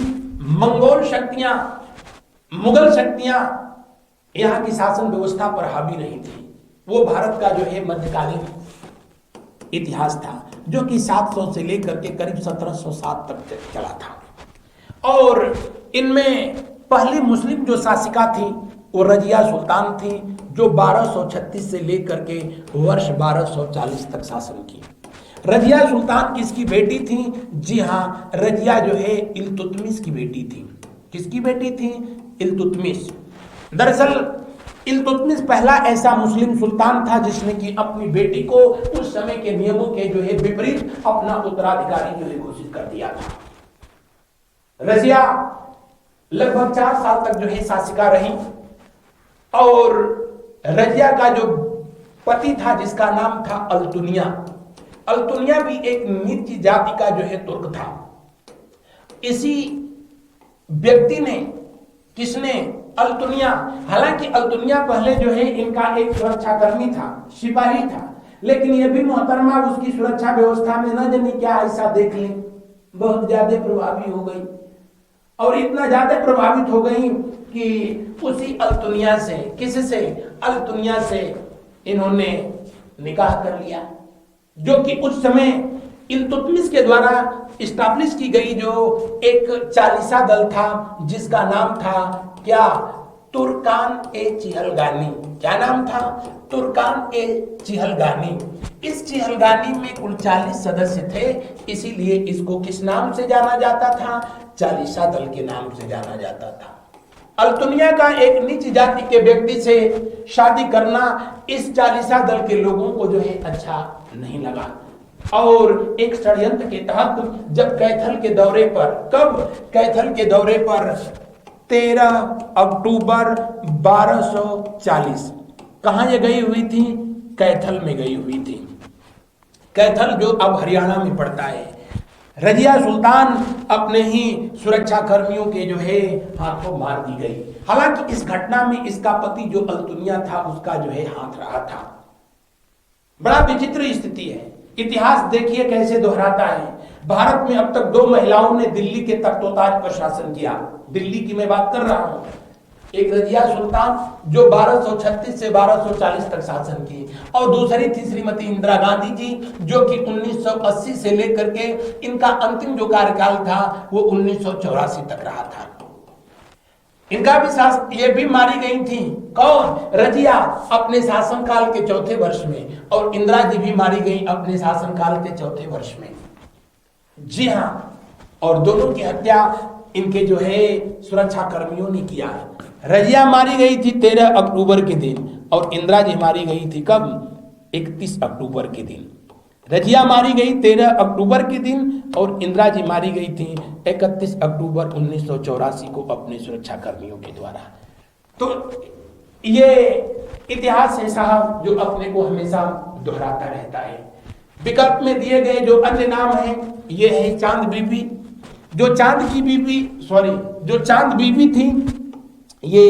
[SPEAKER 1] मंगोल शक्तियां, मुगल शक्तियां यहां की शासन व्यवस्था पर हावी नहीं थी। वो भारत का जो है मध्यकालीन इतिहास था, जो कि 700 से लेकर के करीब 1707 तक चला था। और इनमें पहली मुस्लिम जो शासिका थी वो रजिया सुल्तान थी, जो 1236 से लेकर के वर्ष 1240 तक शासन की। रजिया सुल्तान किसकी बेटी थी? जी हाँ, रजिया जो है इल्तुतमिश की बेटी थी। किसकी बेटी थी? इल्तुतमिश। दरअसल इल्तुतमिश पहला ऐसा मुस्लिम सुल्तान था जिसने कि अपनी बेटी को उस समय के नियमों के जो है विपरीत अपना उत्तराधिकारी जो है घोषित कर दिया था। रजिया लगभग 4 साल तक जो है शासिका रही और रजिया का जो पति था जिसका नाम था अल्तुनिया, अल्तुनिया भी एक नीच जाति का जो है तुर्क था। इसी व्यक्ति ने, किसने? अल्तुनिया। हालांकि अल्तुनिया पहले जो है इनका एक सुरक्षाकर्मी था, सिपाही था, लेकिन यह भी मोहतरमा उसकी सुरक्षा व्यवस्था में न जाने क्या ऐसा देख ले बहुत ज्यादा प्रभावी हो गई और इतना ज्यादा प्रभावित हो गई कि उसी अल्तुनिया से, किससे? अल्तुनिया से इन्होंने निकाह कर लिया, जो कि उस समय इल्तुतमिश के द्वारा इस्टेब्लिश की गई जो एक चालीसा दल था जिसका नाम था क्या? तुर्कान ए चिहलगानी। क्या नाम था? तुर्कान ए चिहलगानी। इस चिहलगानी में कुल 40 सदस्य थे, इसीलिए इसको किस नाम से जाना जाता था? चालीसा दल के नाम से जाना जाता था। अल्तुनिया का एक नीच जाति के व्यक्ति से शादी करना इस चालीसा दल के लोगों को जो है अच्छा नहीं लगा और एक षड्यंत्र के तहत जब कैथल के दौरे पर, कब? कैथल के दौरे पर 13 अक्टूबर 1240 कहां ये गई हुई थी? कैथल में गई हुई थी। कैथल जो अब हरियाणा में पड़ता है। रजिया सुल्तान अपने ही सुरक्षा कर्मियों के जो है हाथों मार दी गई। हालांकि इस घटना में इसका पति जो अल्तुनिया था उसका जो है हाथ रहा था। बड़ा विचित्र स्थिति है। इतिहास देखिए कैसे दोहराता है। भारत में अब तक 2 महिलाओं ने दिल्ली के तख्तोताज पर शासन किया। दिल्ली की मैं बात कर रहा हूं। एक रजिया सुल्तान जो 1236 से 1240 तक शासन की, और दूसरी थी श्रीमती इंदिरा गांधी जी जो कि 1980 से लेकर के इनका अंतिम जो कार्यकाल था वो 1984 तक रहा था। इनका भी शासन, ये भी मारी गई थी। कौन? रजिया अपने शासनकाल के चौथे वर्ष में, और इंदिरा जी भी मारी गई अपने शासनकाल के चौथे वर्ष में। जी हाँ, और दोनों की हत्या इनके जो है सुरक्षा कर्मियों ने किया है। रजिया मारी गई थी 13 अक्टूबर के दिन, और इंदिरा जी मारी गई थी कब? 31 अक्टूबर के दिन। रजिया मारी गई 13 अक्टूबर के दिन, और इंदिरा जी मारी गई थी 31 अक्टूबर 1984 को अपने सुरक्षा कर्मियों के द्वारा। तो ये इतिहास है साहब जो अपने को हमेशा दोहराता रहता है। विकल्प में दिए गए जो अन्य नाम हैं ये है चांद बीबी। जो चांद बीबी थी ये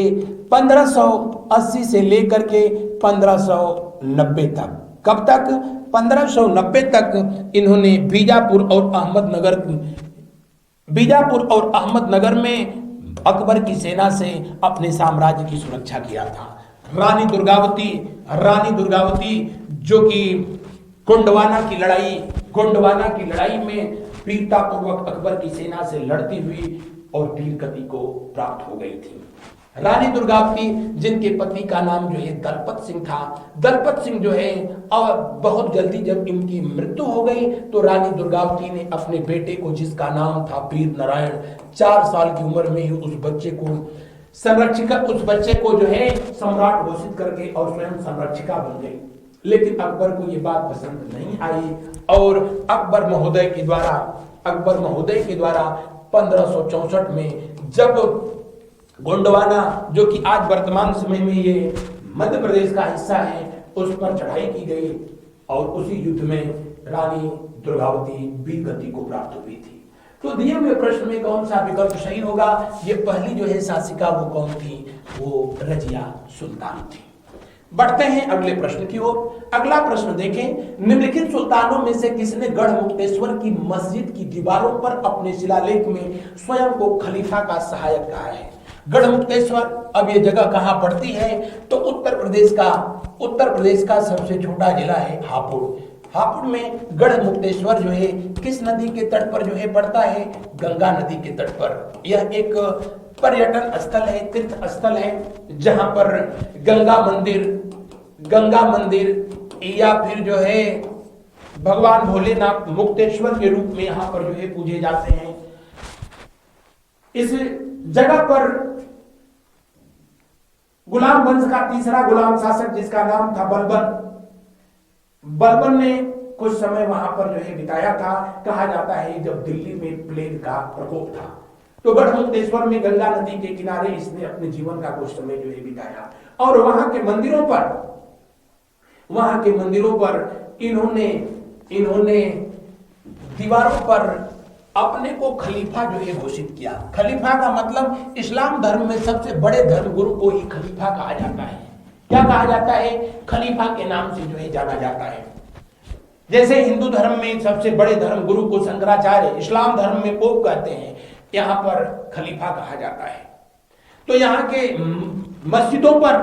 [SPEAKER 1] 1580 से लेकर के 1590 तक। कब तक? 1590 तक इन्होंने बीजापुर और अहमदनगर में अकबर की सेना से अपने साम्राज्य की सुरक्षा किया था। रानी दुर्गावती जो कि गोंडवाना की लड़ाई में वीरतापूर्वक अकबर की सेना से लड़ती हुई और वीर गति को प्राप्त हो गई थी। रानी दुर्गावती जिनके पति का नाम जो है दलपत सिंह था। दलपत सिंह जो है और बहुत जल्दी जब इनकी मृत्यु हो गई तो रानी दुर्गावती ने अपने बेटे को, जिसका नाम था वीर नारायण, 4 साल की उम्र में ही उस बच्चे को जो है सम्राट घोषित करके और स्वयं संरक्षिका बन गई। लेकिन अकबर को ये बात पसंद नहीं आई और अकबर महोदय के द्वारा 1564 में जब गोंडवाना जो कि आज वर्तमान समय में ये मध्य प्रदेश का हिस्सा है उस पर चढ़ाई की गई और उसी युद्ध में रानी दुर्गावती वीर गति को प्राप्त हुई थी। तो दिए हुए प्रश्न में कौन सा विकल्प सही होगा? ये पहली जो है शासिका वो कौन थी? वो रजिया सुल्तान थी। बढ़ते हैं अगले प्रश्न की ओर। अगला प्रश्न देखें, निम्नलिखित सुल्तानों में से किसने गढ़मुक्तेश्वर की मस्जिद की दीवारों पर अपने शिलालेख में स्वयं को खलीफा का सहायक कहा है? गढ़मुक्तेश्वर, अब ये जगह कहां पड़ती है? तो उत्तर प्रदेश का सबसे छोटा जिला है हापुड़ में गढ़मुक्तेश्वर जो है किस नदी के तट पर जो है पड़ता है? गंगा नदी के तट पर। यह एक पर्यटन स्थल है, तीर्थ स्थल है, जहां पर गंगा मंदिर या फिर जो है भगवान भोलेनाथ मुक्तेश्वर के रूप में यहां पर जो है पूजे जाते हैं। इस जगह पर गुलाम वंश का तीसरा गुलाम शासक जिसका नाम था बलबन ने कुछ समय वहां पर जो है बिताया था। कहा जाता है जब दिल्ली में प्लेग का प्रकोप था तो गढ़मुक्तेश्वर में गंगा नदी के किनारे इसने अपने जीवन का कुछ समय जो है बिताया और वहां के मंदिरों पर इन्होंने दीवारों पर अपने को खलीफा जो है घोषित किया। खलीफा का मतलब इस्लाम धर्म में सबसे बड़े धर्मगुरु को ही खलीफा कहा जाता है। क्या कहा जाता है? खलीफा के नाम से जो है जाना जाता है। जैसे हिंदू धर्म में सबसे बड़े धर्मगुरु को शंकराचार्य, इस्लाम धर्म में पोप कहते हैं, यहाँ पर खलीफा कहा जाता है। तो यहाँ के मस्जिदों पर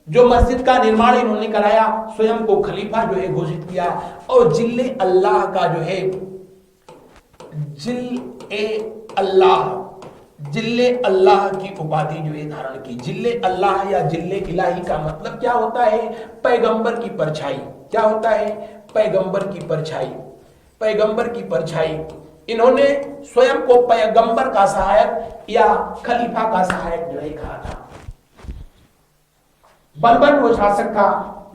[SPEAKER 1] जो मस्जिद का निर्माण इन्होंने कराया स्वयं को खलीफा जो है घोषित किया और जिल्ले अल्लाह का जो है जिल्ले अल्लाह की उपाधि जो है धारण की। जिल्ले अल्लाह या जिल्ले इलाही का मतलब क्या होता है? पैगंबर की परछाई। क्या होता है? पैगंबर की परछाई। इन्होंने स्वयं को पैगंबर का सहायक या खलीफा का सहायक जो है कहा था। बलबन वो शासक था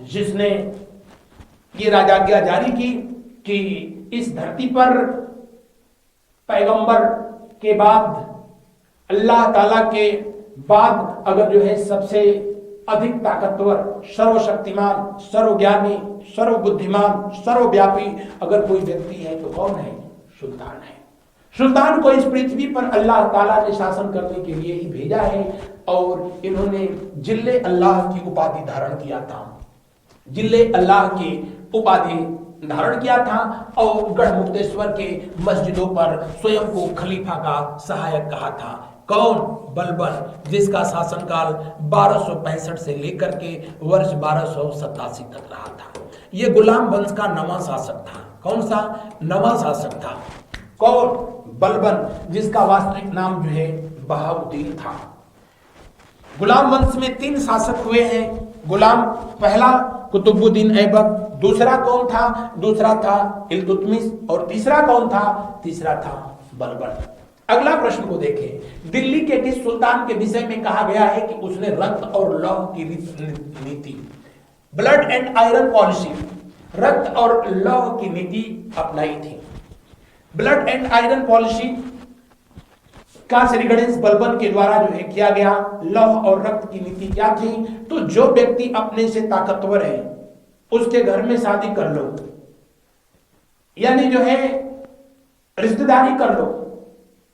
[SPEAKER 1] जिसने ये राजाज्ञा जारी की कि इस धरती पर पैगंबर के बाद, अल्लाह ताला के बाद अगर जो है सबसे अधिक ताकतवर, सर्वशक्तिमान, सर्वज्ञानी, सर्वबुद्धिमान, सर्वव्यापी अगर कोई व्यक्ति है तो कौन है? सुल्तान है। सुल्तान को इस पृथ्वी पर अल्लाह ताला ने शासन करने के लिए ही भेजा है और इन्होंने जिल्ले अल्लाह की उपाधि धारण किया था। जिल्ले अल्लाह की उपाधि धारण किया था और गढ़मुक्तेश्वर के मस्जिदों पर स्वयं को खलीफा का सहायक कहा था। कौन? बलबन, जिसका शासनकाल 1265 से लेकर के वर्ष 1287 तक रहा था। यह गुलाम वंश का नवा शासक था। कौन सा? नवा शासक था। कौन? बलबन, जिसका वास्तविक नाम जो है बहाउद्दीन था। गुलाम वंश में 3 शासक हुए हैं। गुलाम पहला कुतुबुद्दीन ऐबक, दूसरा कौन था? दूसरा था इल्तुतमिश, और तीसरा कौन था? तीसरा था बलबन। अगला प्रश्न को देखें। दिल्ली के किस सुल्तान के विषय में कहा गया है कि उसने रक्त और लौह की नीति, ब्लड एंड आयरन पॉलिसी, रक्त और लौह की नीति अपनाई थी? ब्लड एंड आयरन पॉलिसी का श्री गणेश बलबन के द्वारा जो है किया गया। लौह और रक्त की नीति क्या थी? तो जो व्यक्ति अपने से ताकतवर है उसके घर में शादी कर लो, यानी जो है रिश्तेदारी कर लो,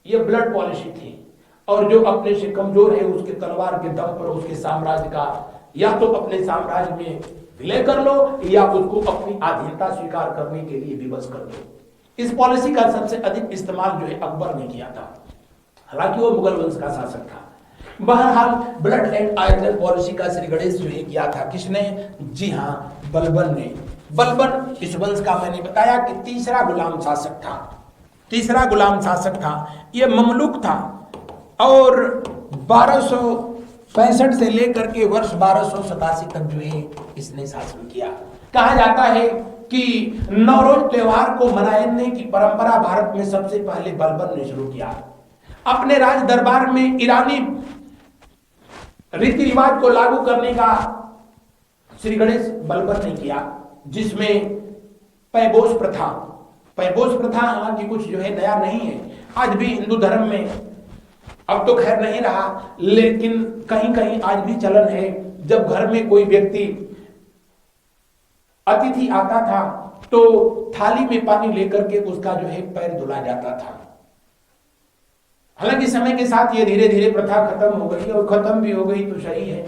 [SPEAKER 1] यह ब्लड पॉलिसी थी। और जो अपने से कमजोर है उसके तलवार के दम पर उसके साम्राज्य का या तो अपने साम्राज्य में विलय कर लो या उसको अपनी अधीनता स्वीकार करने के लिए विवश कर दो। इस पॉलिसी का सबसे अधिक इस्तेमाल जो है अकबर ने किया था, हालांकि वो मुगल वंश का शासक था। बहरहाल ब्लड एंड आयरन पॉलिसी का श्री गणेश जो है किया था किसने? जी हाँ, बलबन ने। बलबन इस वंश का मैंने बताया कि तीसरा गुलाम शासक था। तीसरा गुलाम शासक था, यह ममलुक था और 1265 से लेकर के वर्ष 1287 तक जो है इसने शासन किया। कहा जाता है कि नौरोज त्योहार को मनाने की परंपरा भारत में सबसे पहले बलबन ने शुरू किया। अपने राज दरबार में ईरानी रीति रिवाज को लागू करने का श्री गणेश बलबन ने किया, जिसमें पैबोस प्रथा, पैबोस प्रथा हालांकि कुछ जो है नया नहीं है, आज भी हिंदू धर्म में, अब तो खैर नहीं रहा, लेकिन कहीं कहीं आज भी चलन है। जब घर में कोई व्यक्ति अतिथि आता था तो थाली में पानी लेकर के उसका जो है पैर धुला जाता था। हालांकि समय के साथ ये धीरे धीरे प्रथा खत्म हो गई, और खत्म भी हो गई तो सही है।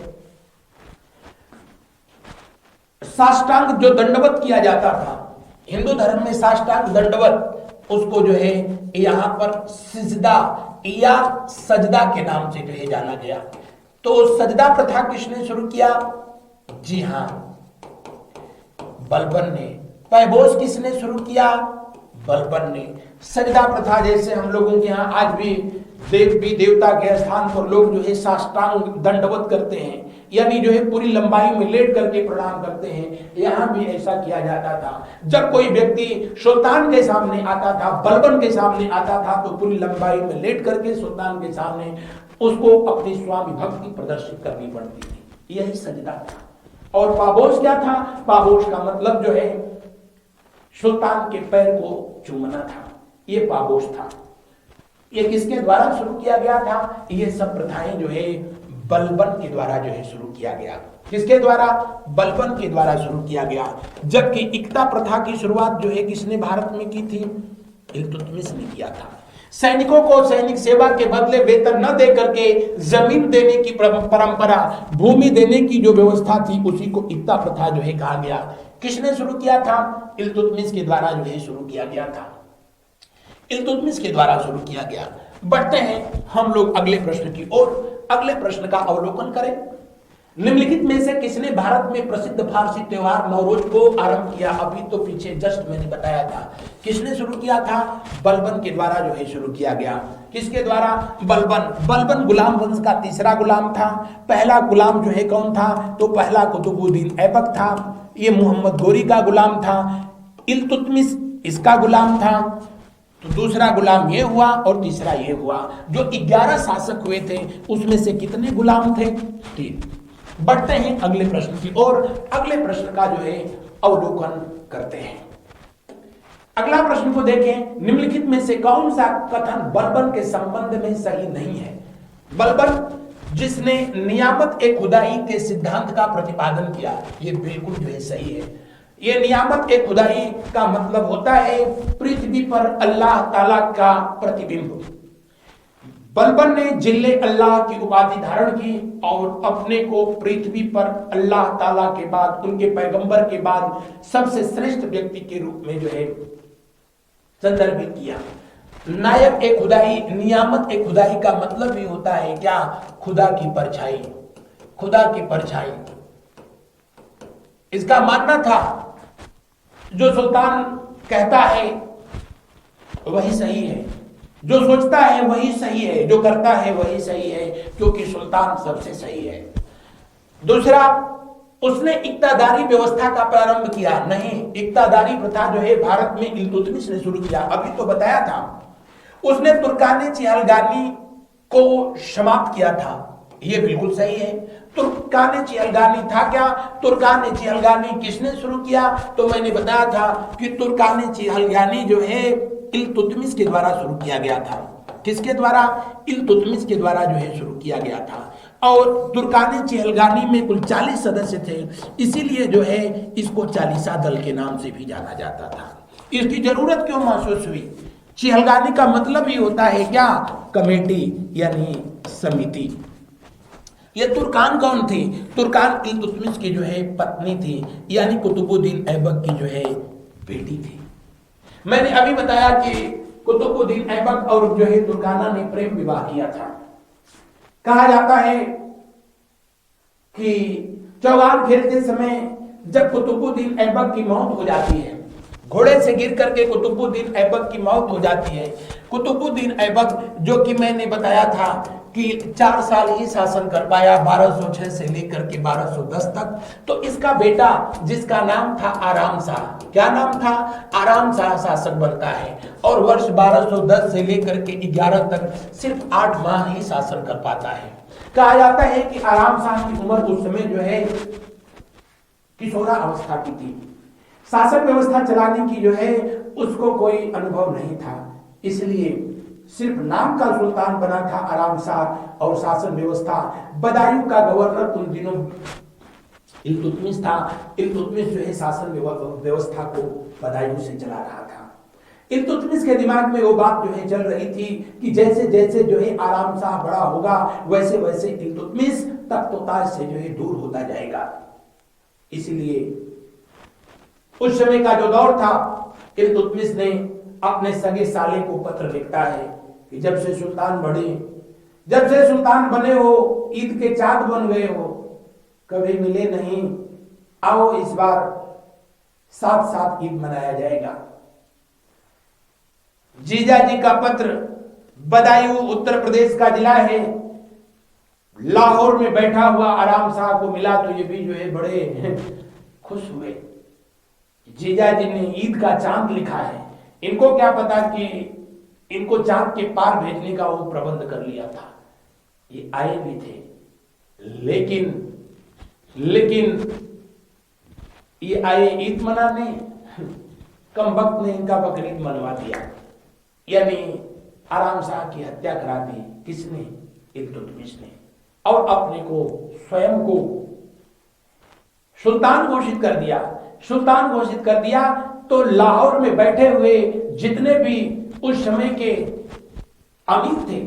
[SPEAKER 1] साष्टांग जो दंडवत किया जाता था हिंदू धर्म में, साष्टांग दंडवत, उसको जो है यहां पर सिजदा या सजदा के नाम से जो है जाना गया। तो सजदा प्रथा किसने शुरू किया? जी हां, बलबन ने। पैबोस किसने शुरू किया? बलबन ने। सजदा प्रथा जैसे हम लोगों के यहाँ आज भी देवी देवता के स्थान पर लोग जो है साष्टांग दंडवत करते हैं, यानी जो है पूरी लंबाई में लेट करके प्रणाम करते हैं, यहाँ भी ऐसा किया जाता था। जब कोई व्यक्ति सुल्तान के सामने आता था, बलबन के सामने आता था, तो पूरी लंबाई में लेट करके सुल्तान के सामने उसको अपनी स्वामी भक्ति प्रदर्शित करनी पड़ती थी। यही सजदा था। और पाबोस क्या था? पाबोस का मतलब जो है सुल्तान के पैर को चूमना था, ये पाबोस था। ये किसके द्वारा शुरू किया गया था? ये सब प्रथाएं जो है बलबन के द्वारा जो है शुरू किया गया। किसके द्वारा? बलबन के द्वारा शुरू किया गया। जबकि इक्ता प्रथा की शुरुआत जो है किसने भारत में की थी? इल्तुतमिश ने किया था। सैनिकों को सैनिक सेवा के बदले वेतन न दे करके जमीन देने की परंपरा, भूमि देने की जो व्यवस्था थी, उसी को इक्ता प्रथा जो है कहा गया। किसने शुरू किया था? इल्तुतमिश के द्वारा जो है शुरू किया गया था। इल्तुतमिश के द्वारा शुरू किया गया। बढ़ते हैं हम लोग अगले प्रश्न की ओर। अगले प्रश्न का अवलोकन करें। निम्नलिखित में से किसने भारत में प्रसिद्ध फारसी त्योहार नवरोज को आरंभ किया? अभी तो पीछे जस्ट मैंने बताया था। किसने शुरू किया था? बलबन के द्वारा जो है शुरू किया गया। किसके द्वारा? बलबन। बलबन गुलाम वंश का तीसरा गुलाम था। पहला गुलाम जो है कौन था? तो पहला कुतुबुद्दीन ऐबक था, ये मोहम्मद गोरी का गुलाम था। इल्तुतमिश इसका गुलाम था। तो दूसरा गुलाम ये हुआ और तीसरा ये हुआ। जो 11 शासक हुए थे उसमें से कितने गुलाम थे? 3। बढ़ते हैं अगले प्रश्न की ओर। अगले प्रश्न का जो है अवलोकन करते हैं। अगला प्रश्न को देखें। निम्नलिखित में से कौन सा कथन बलबन के संबंध में सही नहीं है? बलबन जिसने नियामत ए खुदाई के सिद्धांत का प्रतिपादन किया, ये बिल्कुल जो है सही है। ये नियामत ए खुदाई का मतलब होता है पृथ्वी पर अल्लाह ताला का प्रतिबिंब। बलबन ने जिल्ले अल्लाह की उपाधि धारण की और अपने को पृथ्वी पर अल्लाह ताला के बाद, उनके पैगंबर के बाद सबसे श्रेष्ठ व्यक्ति के रूप में जो है संदर्भित किया। नायब ए खुदाई, नियामत ए खुदाई का मतलब भी होता है क्या? खुदा की परछाई, खुदा की परछाई। इसका मानना था जो सुल्तान कहता है वही सही है, जो सोचता है वही सही है, जो करता है वही सही है, क्योंकि सुल्तान सबसे सही है। दूसरा, उसने इक्तादारी व्यवस्था का प्रारंभ किया। नहीं, इक्तादारी प्रथा जो है भारत में इल्तुतमिश ने शुरू किया। अभी तो बताया था, उसने तुर्काने चिहलगानी को समाप्त किया था, ये बिल्कुल सही है। तुर्काने चिहलगानी था क्या? तुर्काने चिहलगानी किसने शुरू किया? तो मैंने बताया था कि तुर्काने चिहलगानी जो है इल्तुतमिश के द्वारा शुरू किया गया था। किसके द्वारा? इल्तुतमिश के द्वारा जो है शुरू किया गया था। और तुर्काने चिहलगानी में कुल 40 सदस्य थे, इसीलिए जो है इसको चालीसा दल के नाम से भी जाना जाता था। इसकी जरूरत क्यों महसूस हुई? चिहलगानी का मतलब ही होता है क्या? कमेटी यानी समिति। ये तुर्कान कौन थी? तुर्कान इल्तुतमिश की जो है पत्नी थी, यानी कुतुबुद्दीन ऐबक की जो है बेटी थी। मैंने अभी बताया कि कुतुबुद्दीन ऐबक और जो है तुर्काना ने प्रेम विवाह किया था। कहा जाता है कि चौगान खेलते समय जब कुतुबुद्दीन ऐबक की मौत हो जाती है, घोड़े से गिर करके कुतुबुद्दीन ऐबक की मौत हो जाती है। कुतुबुद्दीन ऐबक जो कि मैंने बताया था कि 4 साल ही शासन कर पाया, 1206 से लेकर के 1210 तक। तो इसका बेटा जिसका नाम था आराम शाह, क्या नाम था? आराम शाह शासक बनता है और वर्ष 1210 से लेकर के 11 तक सिर्फ 8 माह ही शासन कर पाता है। कहा जाता है कि आराम शाह की उम्र उस समय जो है किशोरा अवस्था की थी। शासन व्यवस्था चलाने की जो है उसको कोई अनुभव नहीं था, इसलिए सिर्फ नाम का सुल्तान बना था आराम शाह। और शासन व्यवस्था, बदायूं का गवर्नर उन दिनों इल्तुतमिश था। इल्तुतमिश जो है शासन व्यवस्था को बदायूं से चला रहा था। इल्तुतमिश के दिमाग में वो बात जो है चल रही थी कि जैसे जैसे जो है आराम शाह बड़ा होगा वैसे वैसे इल्तुतमिश तख्त-ओ-ताज से जो है दूर होता जाएगा। इसलिए उस समय का जो दौर था, इल्तुतमिश ने अपने सगे साले को पत्र लिखता है कि जब से सुल्तान बने हो, ईद के चांद बन गए हो, कभी मिले नहीं, आओ इस बार साथ साथ ईद मनाया जाएगा। जीजा जी का पत्र, बदायूं उत्तर प्रदेश का जिला है, लाहौर में बैठा हुआ आराम शाह को मिला तो ये भी जो है बड़े खुश हुए। जीजा जी ने ईद का चांद लिखा है। इनको क्या पता कि इनको चांद के पार भेजने का वो प्रबंध कर लिया था। ये आए भी थे, लेकिन ये आए ईद मनाने, कम वक्त ने इनका बकरीद मनवा दिया, यानी आराम शाह की हत्या करा दी। किसने? इल्तुतमिश ने। और अपने को स्वयं को सुल्तान घोषित कर दिया। सुल्तान घोषित कर दिया तो लाहौर में बैठे हुए जितने भी उस समय के अमीर थे,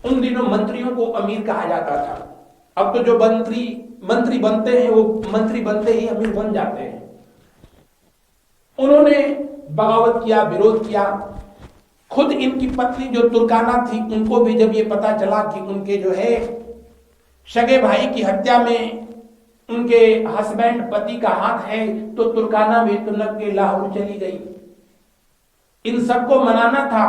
[SPEAKER 1] उन दिनों मंत्रियों को अमीर कहा जाता था। अब तो जो मंत्री बनते हैं वो मंत्री बनते ही अमीर बन जाते हैं। उन्होंने बगावत किया, विरोध किया। खुद इनकी पत्नी जो तुर्काना थी, उनको भी जब ये पता चला कि उनके जो है सगे भाई की हत्या में उनके हस्बैंड पति का हाथ है, तो तुर्काना भी तुनक के लाहौर चली गई। इन सबको मनाना था,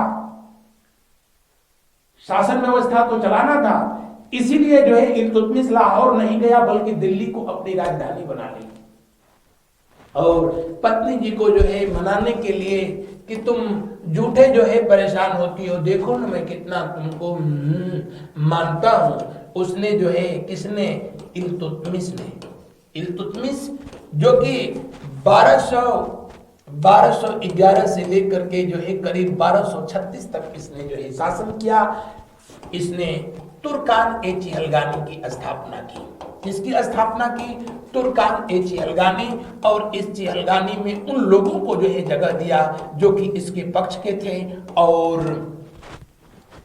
[SPEAKER 1] शासन व्यवस्था तो चलाना था, इसीलिए जो है इल्तुतमिश लाहौर नहीं गया बल्कि दिल्ली को अपनी राजधानी बना ली। और पत्नी जी को जो है मनाने के लिए कि तुम झूठे जो है परेशान होती हो, देखो ना मैं कितना तुमको मानता हूं, उसने जो है किसने? इल्तुतमिश ने। इल्तुतमिश जो कि 1211 से लेकर के जो है करीब 1236 तक इसने जो है शासन किया। इसने तुर्कान ए चिहलगानी की स्थापना की। किसकी स्थापना की? तुर्कान ए चिहलगानी। और इस चिहलगानी में उन लोगों को जो है जगह दिया जो कि इसके पक्ष के थे और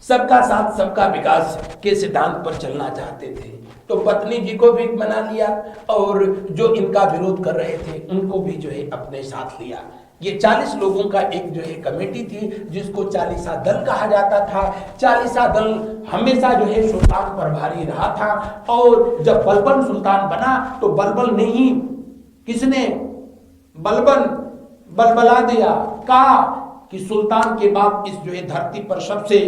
[SPEAKER 1] सबका साथ सबका विकास के सिद्धांत पर चलना चाहते थे। तो पत्नी जी को भी मना लिया और जो इनका विरोध कर रहे थे उनको भी जो है अपने साथ लिया। ये 40 लोगों का एक जो है कमेटी थी जिसको चालीसा दल कहा जाता था। चालीसा दल हमेशा जो है सुल्तान पर भारी रहा था और जब बलबन सुल्तान बना तो बलबन ने ही किसने बलबन बलबला दिया, कहा कि सुल्तान के बाद इस जो है धरती पर सबसे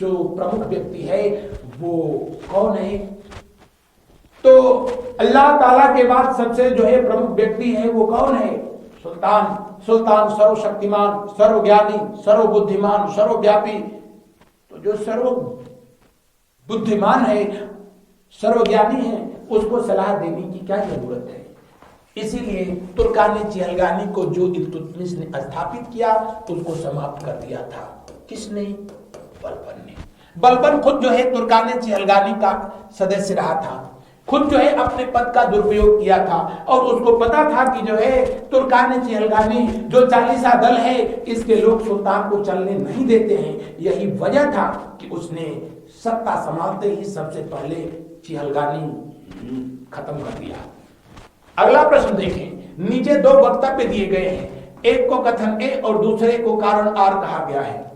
[SPEAKER 1] जो प्रमुख व्यक्ति है वो कौन है, तो अल्लाह ताला के बाद सबसे जो है प्रमुख व्यक्ति है वो कौन है, सुल्तान। सुल्तान सर्वशक्तिमान, सर्वज्ञानी, सर्वबुद्धिमान, सर्वव्यापी। तो जो सर्व बुद्धिमान है, सर्वज्ञानी है, उसको सलाह देने की क्या जरूरत है। इसीलिए तुर्कानी चिहलगानी को जो इल्तुतमिश ने स्थापित किया उसको समाप्त कर दिया था। किसने? बलबन ने। बलबन खुद जो है तुर्कानी चिहलगानी का सदस्य रहा था, खुद जो है अपने पद का दुरुपयोग किया था और उसको पता था कि जो है तुर्कानी चिहलगानी जो चालीसा दल है इसके लोग सुल्तान को चलने नहीं देते हैं। यही वजह था कि उसने सत्ता संभालते ही सबसे पहले चिहलगानी खत्म कर दिया। अगला प्रश्न देखें। नीचे दो वक्तव्य दिए गए हैं, एक को कथन ए और दूसरे को कारण आर कहा गया है।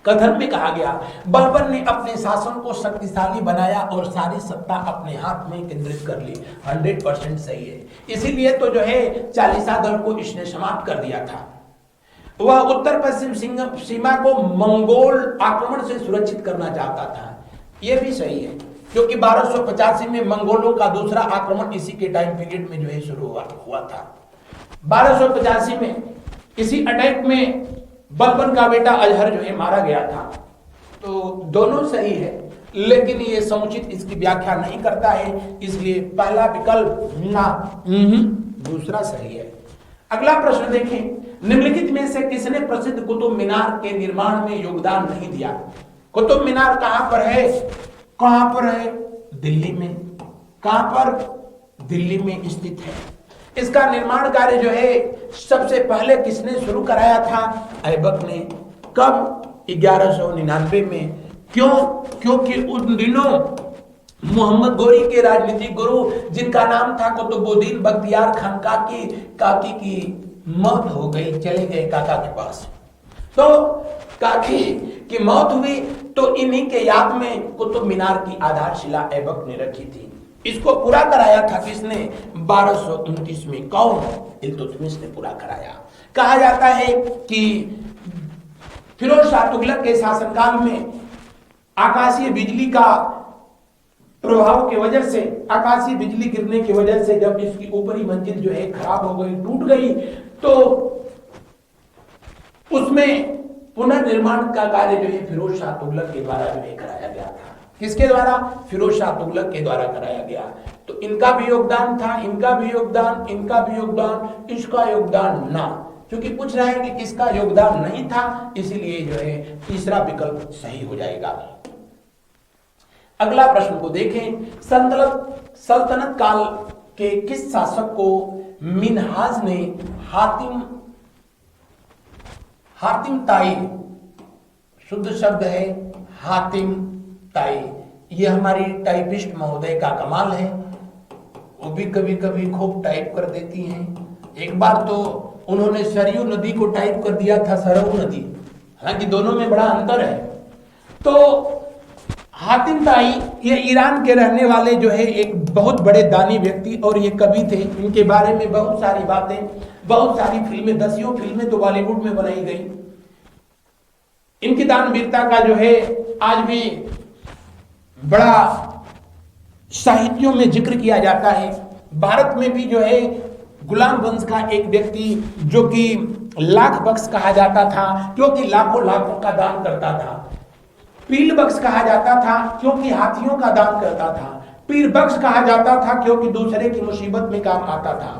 [SPEAKER 1] कथन में कहा गया बलबन ने अपने शासन को शक्तिशाली बनाया और सारी सत्ता अपने हाथ में केंद्रित कर ली। 100% सही है। इसीलिए तो जो है चालीसा दल को इसने समाप्त कर दिया था। वह उत्तर पश्चिम सीमा को मंगोल आक्रमण से सुरक्षित करना चाहता था। यह भी सही है क्योंकि 1285 में मंगोलों का दूसरा आक्रमण इसी के टाइम पीरियड में जो है शुरू हुआ था। 1285 में इसी अटैक में बलबन का बेटा अजहर जो है मारा गया था। तो दोनों सही है लेकिन ये समुचित इसकी व्याख्या नहीं करता है, इसलिए पहला विकल्प ना, दूसरा सही है। अगला प्रश्न देखें। निम्नलिखित में से किसने प्रसिद्ध कुतुब मीनार के निर्माण में योगदान नहीं दिया? कुतुब मीनार कहां पर है? कहां पर है? दिल्ली में। कहां पर? दिल्ली में स्थित है। इसका निर्माण कार्य जो है सबसे पहले किसने शुरू कराया था? ऐबक ने। कब? 1199 में। क्यों? क्योंकि उन दिनों मोहम्मद गोरी के राजनीतिक गुरु जिनका नाम था कुतुबुद्दीन बख्तियार खान काकी की मौत हो गई, चले गए काका के पास। तो काकी की मौत हुई तो इन्हीं के याद में कुतुब मीनार की आधारशिला ऐबक ने रखी थी। इसको पूरा कराया था किसने? 1229 में। कौन? इल्तुतमिश ने पूरा कराया। कहा जाता है कि फिरोज शाह तुगलक के शासनकाल में आकाशीय बिजली का प्रभाव की वजह से, आकाशीय बिजली गिरने की वजह से जब इसकी ऊपरी मंजिल जो है खराब हो गई, टूट गई, तो उसमें पुनर्निर्माण का कार्य जो है फिरोज शाह तुगलक के द्वारा जो है कराया गया था। किसके द्वारा? फिरोज शाह तुगलक के द्वारा कराया गया। तो इनका भी योगदान था, इनका भी योगदान, इनका भी योगदान, इसका योगदान ना, क्योंकि पूछ रहे हैं कि किसका योगदान नहीं था, इसीलिए जो है तीसरा विकल्प सही हो जाएगा। अगला प्रश्न को देखें। सल्तनत काल के किस शासक को मिन्हाज ने हातिम ताई, शुद्ध शब्द है हातिम ताई। ये हमारी टाइपिस्ट महोदय का कमाल है, वो भी कभी कभी खूब टाइप कर देती हैं। एक बार तो उन्होंने सरयू नदी को टाइप कर दिया था सरयू नदी, हालांकि दोनों में बड़ा अंतर है। तो हातिम ताई ये ईरान के रहने वाले जो है एक बहुत बड़े दानी व्यक्ति और ये कवि थे। इनके बारे में बहुत सारी बातें, बहुत सारी फिल्में, दसियों फिल्में तो बॉलीवुड में बनाई गई। इनकी दानवीरता का जो है आज भी बड़ा साहित्यों में जिक्र किया जाता है। भारत में भी जो है गुलाम वंश का एक व्यक्ति जो कि लाख बख्श कहा जाता था क्योंकि लाखों लाखों का दान करता था। पील बख्श कहा जाता था क्योंकि हाथियों का दान करता था। पीर बख्श कहा जाता था क्योंकि दूसरे की मुसीबत में काम आता था।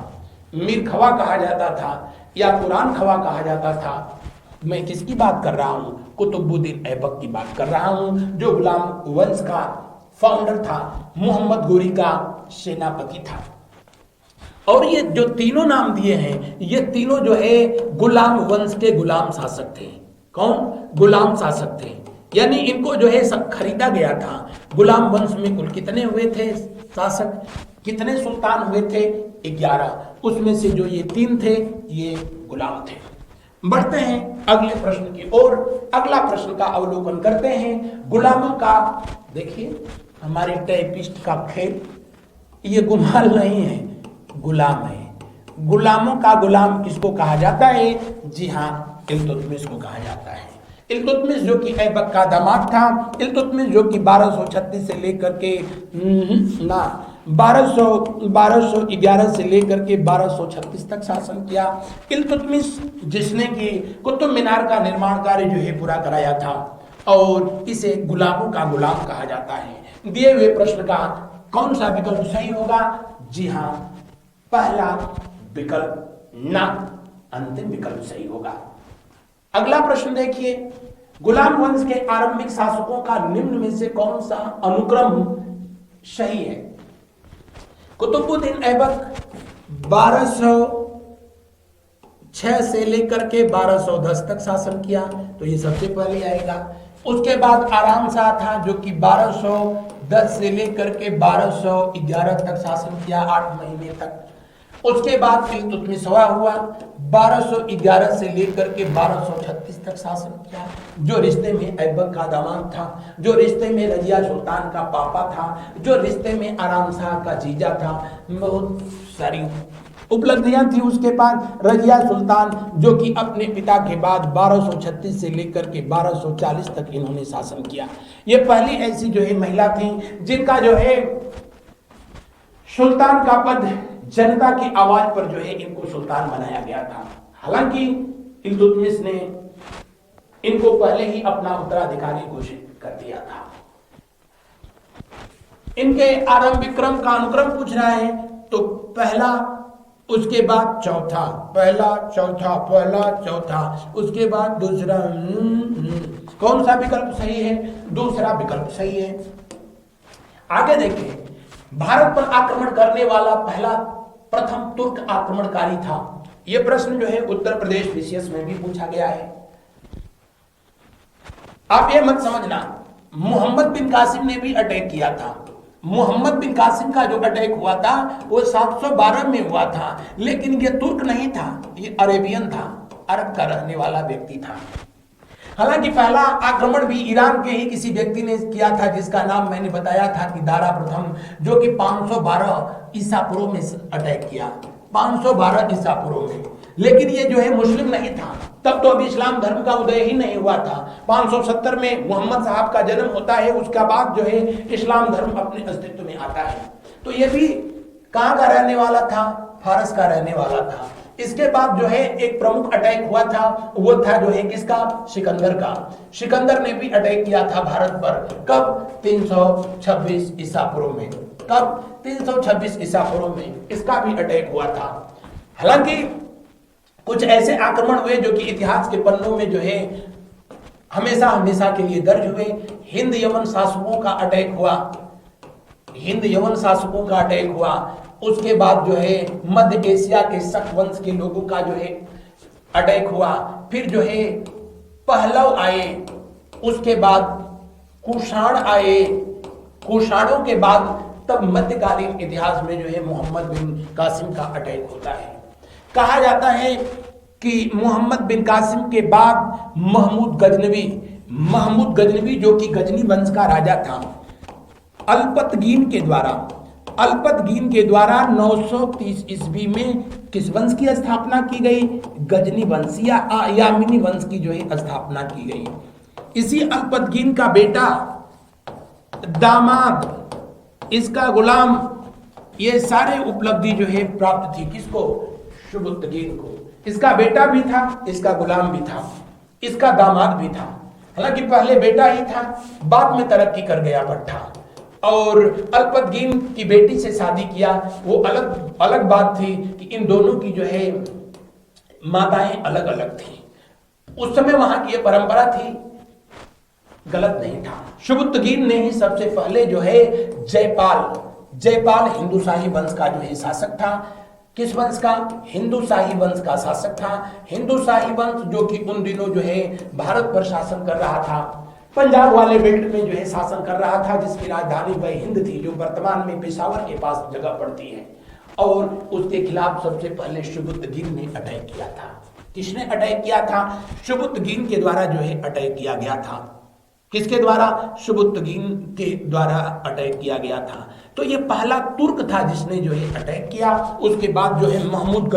[SPEAKER 1] मीर खवा कहा जाता था या कुरान खवा कहा जाता था। मैं किसकी बात कर रहा हूं? कुतुबुद्दीन ऐबक की बात कर रहा हूं, जो गुलाम वंश का फाउंडर था, मोहम्मद गोरी का सेनापति था। और ये जो तीनों नाम दिए हैं, ये तीनों जो है गुलाम वंश के गुलाम शासक थे। कौन? गुलाम शासक थे, यानी इनको जो है सब खरीदा गया था। गुलाम वंश में कुल कितने हुए थे शासक? कितने सुल्तान हुए थे? 11। उसमें से जो ये 3 थे ये गुलाम थे। बढ़ते हैं अगले प्रश्न की ओर। अगला प्रश्न का अवलोकन करते हैं। गुलामों का, देखिए हमारे टाइपिस्ट का खेल, ये गुमाल नहीं है, गुलाम है। गुलामों का गुलाम किसको कहा जाता है? जी हाँ, इल्तुतमिश को कहा जाता है। इल्तुतमिश जो कि ऐबक का दामाद था, इल्तुतमिश जो कि 1236 से लेकर के 1211 से लेकर के 1236 तक शासन किया। इल्तुतमिश जिसने कि कुतुब मीनार का निर्माण कार्य जो है पूरा कराया था, और इसे गुलामों का गुलाम कहा जाता है। दिए हुए प्रश्न का कौन सा विकल्प सही होगा? जी हाँ, पहला विकल्प ना, अंतिम विकल्प सही होगा। अगला प्रश्न देखिए, गुलाम वंश के आरंभिक शासकों का निम्न में से कौन सा अनुक्रम सही है? कुतुबुद्दीन ऐबक 1206 से लेकर के 1210 तक शासन किया, तो ये सबसे पहले आएगा। उसके बाद आराम शाह था जो कि 1210 से लेकर के 1211 तक शासन किया, 8 महीने तक। उसके बाद इल्तुतमिश हुआ, 1211 से लेकर के 1236 तक शासन किया, जो रिश्ते में ऐबक का दामाद था, जो रिश्ते में रजिया सुल्तान का पापा था, जो रिश्ते में आराम शाह का जीजा था। बहुत सारी उपलब्धियां थी उसके पास। रजिया सुल्तान जो कि अपने पिता के बाद 1236 से लेकर के 1240 तक इन्होंने शासन किया। ये पहली ऐसी जो है महिला थी जिनका जो है सुल्तान का पद, जनता की आवाज पर जो है इनको सुल्तान बनाया गया था। हालांकि इल्तुतमिश ने इनको पहले ही अपना उत्तराधिकारी घोषित कर दिया था। इनके आरंभिक क्रम का अनुक्रम पूछ रहा है, तो पहला, उसके बाद चौथा, पहला चौथा, पहला चौथा, उसके बाद दूसरा। कौन सा विकल्प सही है? दूसरा विकल्प सही है। आगे देखिए, भारत पर आक्रमण करने वाला पहला प्रथम तुर्क आक्रमणकारी था। यह प्रश्न जो है उत्तर प्रदेश विशेष में भी पूछा गया है। आप ये मत समझना मोहम्मद बिन कासिम ने भी अटैक किया था। मोहम्मद बिन कासिम का जो अटैक हुआ था वो 712 में हुआ था, लेकिन ये तुर्क नहीं था, ये अरेबियन था, अरब का रहने वाला व्यक्ति था। हालांकि पहला आक्रमण भी ईरान के ही किसी व्यक्ति ने किया था, जिसका नाम मैंने बताया था कि दारा प्रथम, जो कि 512 ईसा पूर्व में अटैक किया, 512 ईसा पूर्व में। लेकिन ये जो है मुस्लिम नहीं था, तब तो अभी इस्लाम धर्म का उदय ही नहीं हुआ था। 570 में मोहम्मद साहब का जन्म होता है, उसका बाद जो है इस्लाम धर्म अपने अस्तित्व में आता है। तो ये भी कहां का रहने वाला था? फारस का रहने वाला था। इसके बाद जो है एक प्रमुख अटैक हुआ था, वो था जो है किसका? सिकंदर का। सिकंदर ने भी अटैक किया था भारत पर। कब? 326 ईसा पूर्व में। कब? 326 ईसा पूर्व में इसका भी अटैक हुआ था। हालांकि कुछ ऐसे आक्रमण हुए जो कि इतिहास के पन्नों में जो है हमेशा हमेशा के लिए दर्ज हुए। हिंद यमन शासकों का अटैक हुआ, हिंद यमन शासकों का अटैक हुआ। उसके बाद जो है मध्य एशिया के शक वंश के लोगों का जो है अटैक हुआ। फिर जो है पहलव आए, उसके बाद कुषाण आए, कुषाणों के बाद तब मध्यकालीन इतिहास में जो है मोहम्मद बिन कासिम का अटैक होता है। कहा जाता है कि मोहम्मद बिन कासिम के बाद महमूद गजनवी जो कि गजनी वंश का राजा था, अल्पतगीन के द्वारा 930 ईस्वी में किस वंश की स्थापना की गई? गजनी वंश या यामिनी वंश की जो है स्थापना की गई। इसी अल्पतगीन का बेटा, दामाद, इसका गुलाम, ये सारे उपलब्धि जो है प्राप्त थी किसको? शुबुत्तगीन को। इसका बेटा भी था, इसका गुलाम भी था, इसका दामाद भी था। हालांकि पहले बेटा ही था, बाद में तरक्की कर गया भट्टा, और अल्पतगीन की बेटी से शादी किया। वो अलग बात थी कि इन दोनों की जो है माताएं अलग अलग थी। उस समय वहां की ये परंपरा थी, गलत नहीं था। शुबुत्तगीन ने ही सबसे पहले जो है जयपाल हिंदू शाही वंश का जो है शासक था। किस वंश का? हिंदू शाही वंश का शासक था। हिंदू शाही वंश जो कि उन दिनों जो है भारत पर शासन कर रहा था, पंजाब वाले बेल्ट में जो है शासन कर रहा था, जिसकी राजधानी वह हिंद थी, जो वर्तमान में पेशावर के पास जगह पड़ती है। और उसके खिलाफ सबसे पहले शुबुद्दीन ने अटैक किया था। किसने अटैक किया था? शुबुद्दीन के द्वारा जो है अटैक किया गया था। किसके द्वारा? शुबुद्दीन के द्वारा अटैक किया गया था। तो ये पहला तुर्क था जिसने जो है अटैक किया। उसके बाद जो है महमूद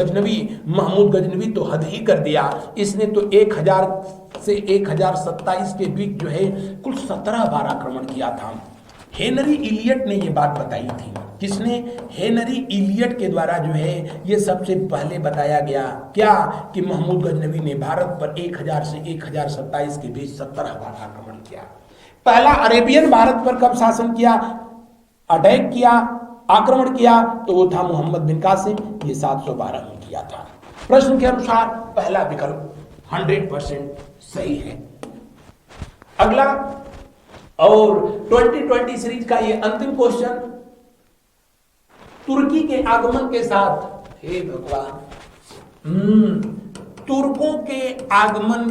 [SPEAKER 1] गजनवी तो हद ही कर दिया। इसने तो 1000 से 1027 के बीच जो है कुल 17 बार आक्रमण किया था। हेनरी इलियट ने ये बात बताई थी। किसने? हेनरी इलियट के द्वारा जो है ये सबसे पहले बताया गया क्या कि महमूद गजनवी ने भारत पर 1000 से 1027 के बीच 17 बार आक्रमण किया। पहला अरेबियन भारत पर कब शासन किया, अटैक किया, आक्रमण किया? तो वो था मोहम्मद बिन कासिम। ये 712 में किया था। प्रश्न के अनुसार पहला विकल्प 100% सही है। अगला और 2020 सीरीज का ये अंतिम क्वेश्चन, तुर्की के आगमन के साथ, हे भगवान, तुर्कों के आगमन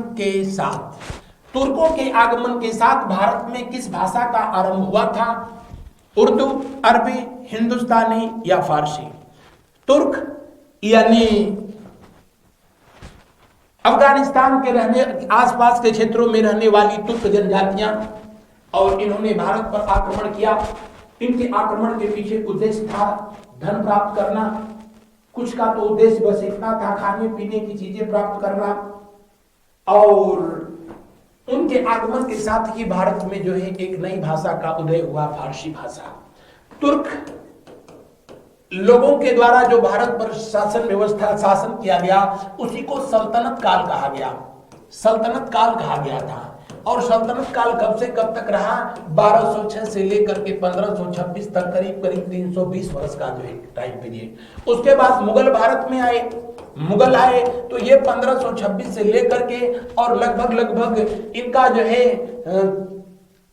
[SPEAKER 1] के साथ भारत में किस भाषा का आरंभ हुआ था? उर्दू, अरबी, हिंदुस्तानी या फारसी? तुर्क यानी अफगानिस्तान के रहने आसपास के क्षेत्रों में रहने वाली तुर्क जनजातियां, और इन्होंने भारत पर आक्रमण किया। इनके आक्रमण के पीछे उद्देश्य था धन प्राप्त करना। कुछ का तो उद्देश्य बस इतना था, खाने पीने की चीजें प्राप्त करना। और उनके आगमन के साथ ही भारत में जो है एक नई भाषा का उदय हुआ, फारसी भाषा। तुर्क लोगों के द्वारा जो भारत पर शासन किया गया, उसी को सल्तनत काल कहा गया। सल्तनत काल कहा गया था। और सल्तनत काल कब से कब तक रहा? 1206 से लेकर के 1526 तक, करीब 320 वर्ष का जो है टाइम पीरियड। उसके बाद मुगल भारत में आए। मुगल आए तो ये 1526 से लेकर के और लगभग इनका जो है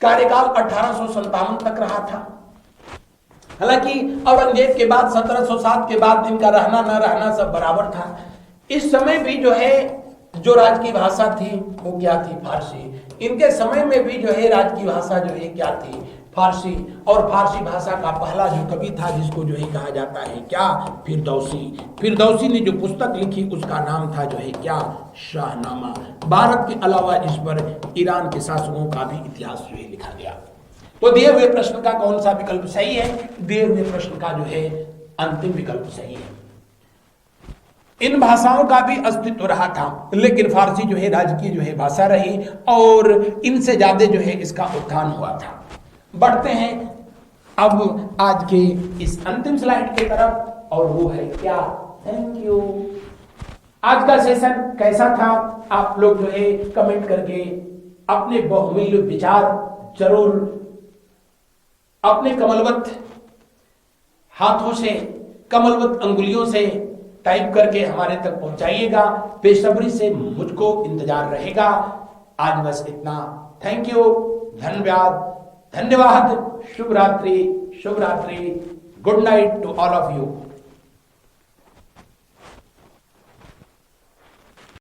[SPEAKER 1] कार्यकाल 1857 तक रहा था। हालांकि औरंगजेब के बाद 1707 के बाद इनका रहना न रहना सब बराबर था। इस समय भी जो है जो राज की भाषा थी वो क्या थी? फारसी। इनके समय में भी जो है राज की भाषा जो है क्या थी? फारसी। और फारसी भाषा का पहला जो कवि था जिसको जो है कहा जाता है क्या? फिरदौसी ने जो पुस्तक लिखी उसका नाम था जो है क्या? शाहनामा। भारत के अलावा इस पर ईरान के शासकों का भी इतिहास जो है लिखा गया। तो दिए हुए प्रश्न का कौन सा विकल्प सही है? दिए हुए प्रश्न का जो है अंतिम विकल्प सही है। इन भाषाओं का भी अस्तित्व रहा था, लेकिन फारसी जो है राजकीय जो है भाषा रही और इनसे ज्यादा जो है इसका उत्थान हुआ था। बढ़ते हैं अब आज के इस अंतिम स्लाइड की तरफ, और वो है क्या? Thank you. आज का सेशन कैसा था? आप लोग जो है कमेंट करके अपने बहुमूल्य विचार जरूर अपने कमलवत हाथों से, कमलवत अंगुलियों से टाइप करके हमारे तक पहुंचाइएगा। बेसब्री से मुझको इंतजार रहेगा। आज बस इतना। थैंक यू, धन्यवाद, शुभ रात्रि, good night to all of you.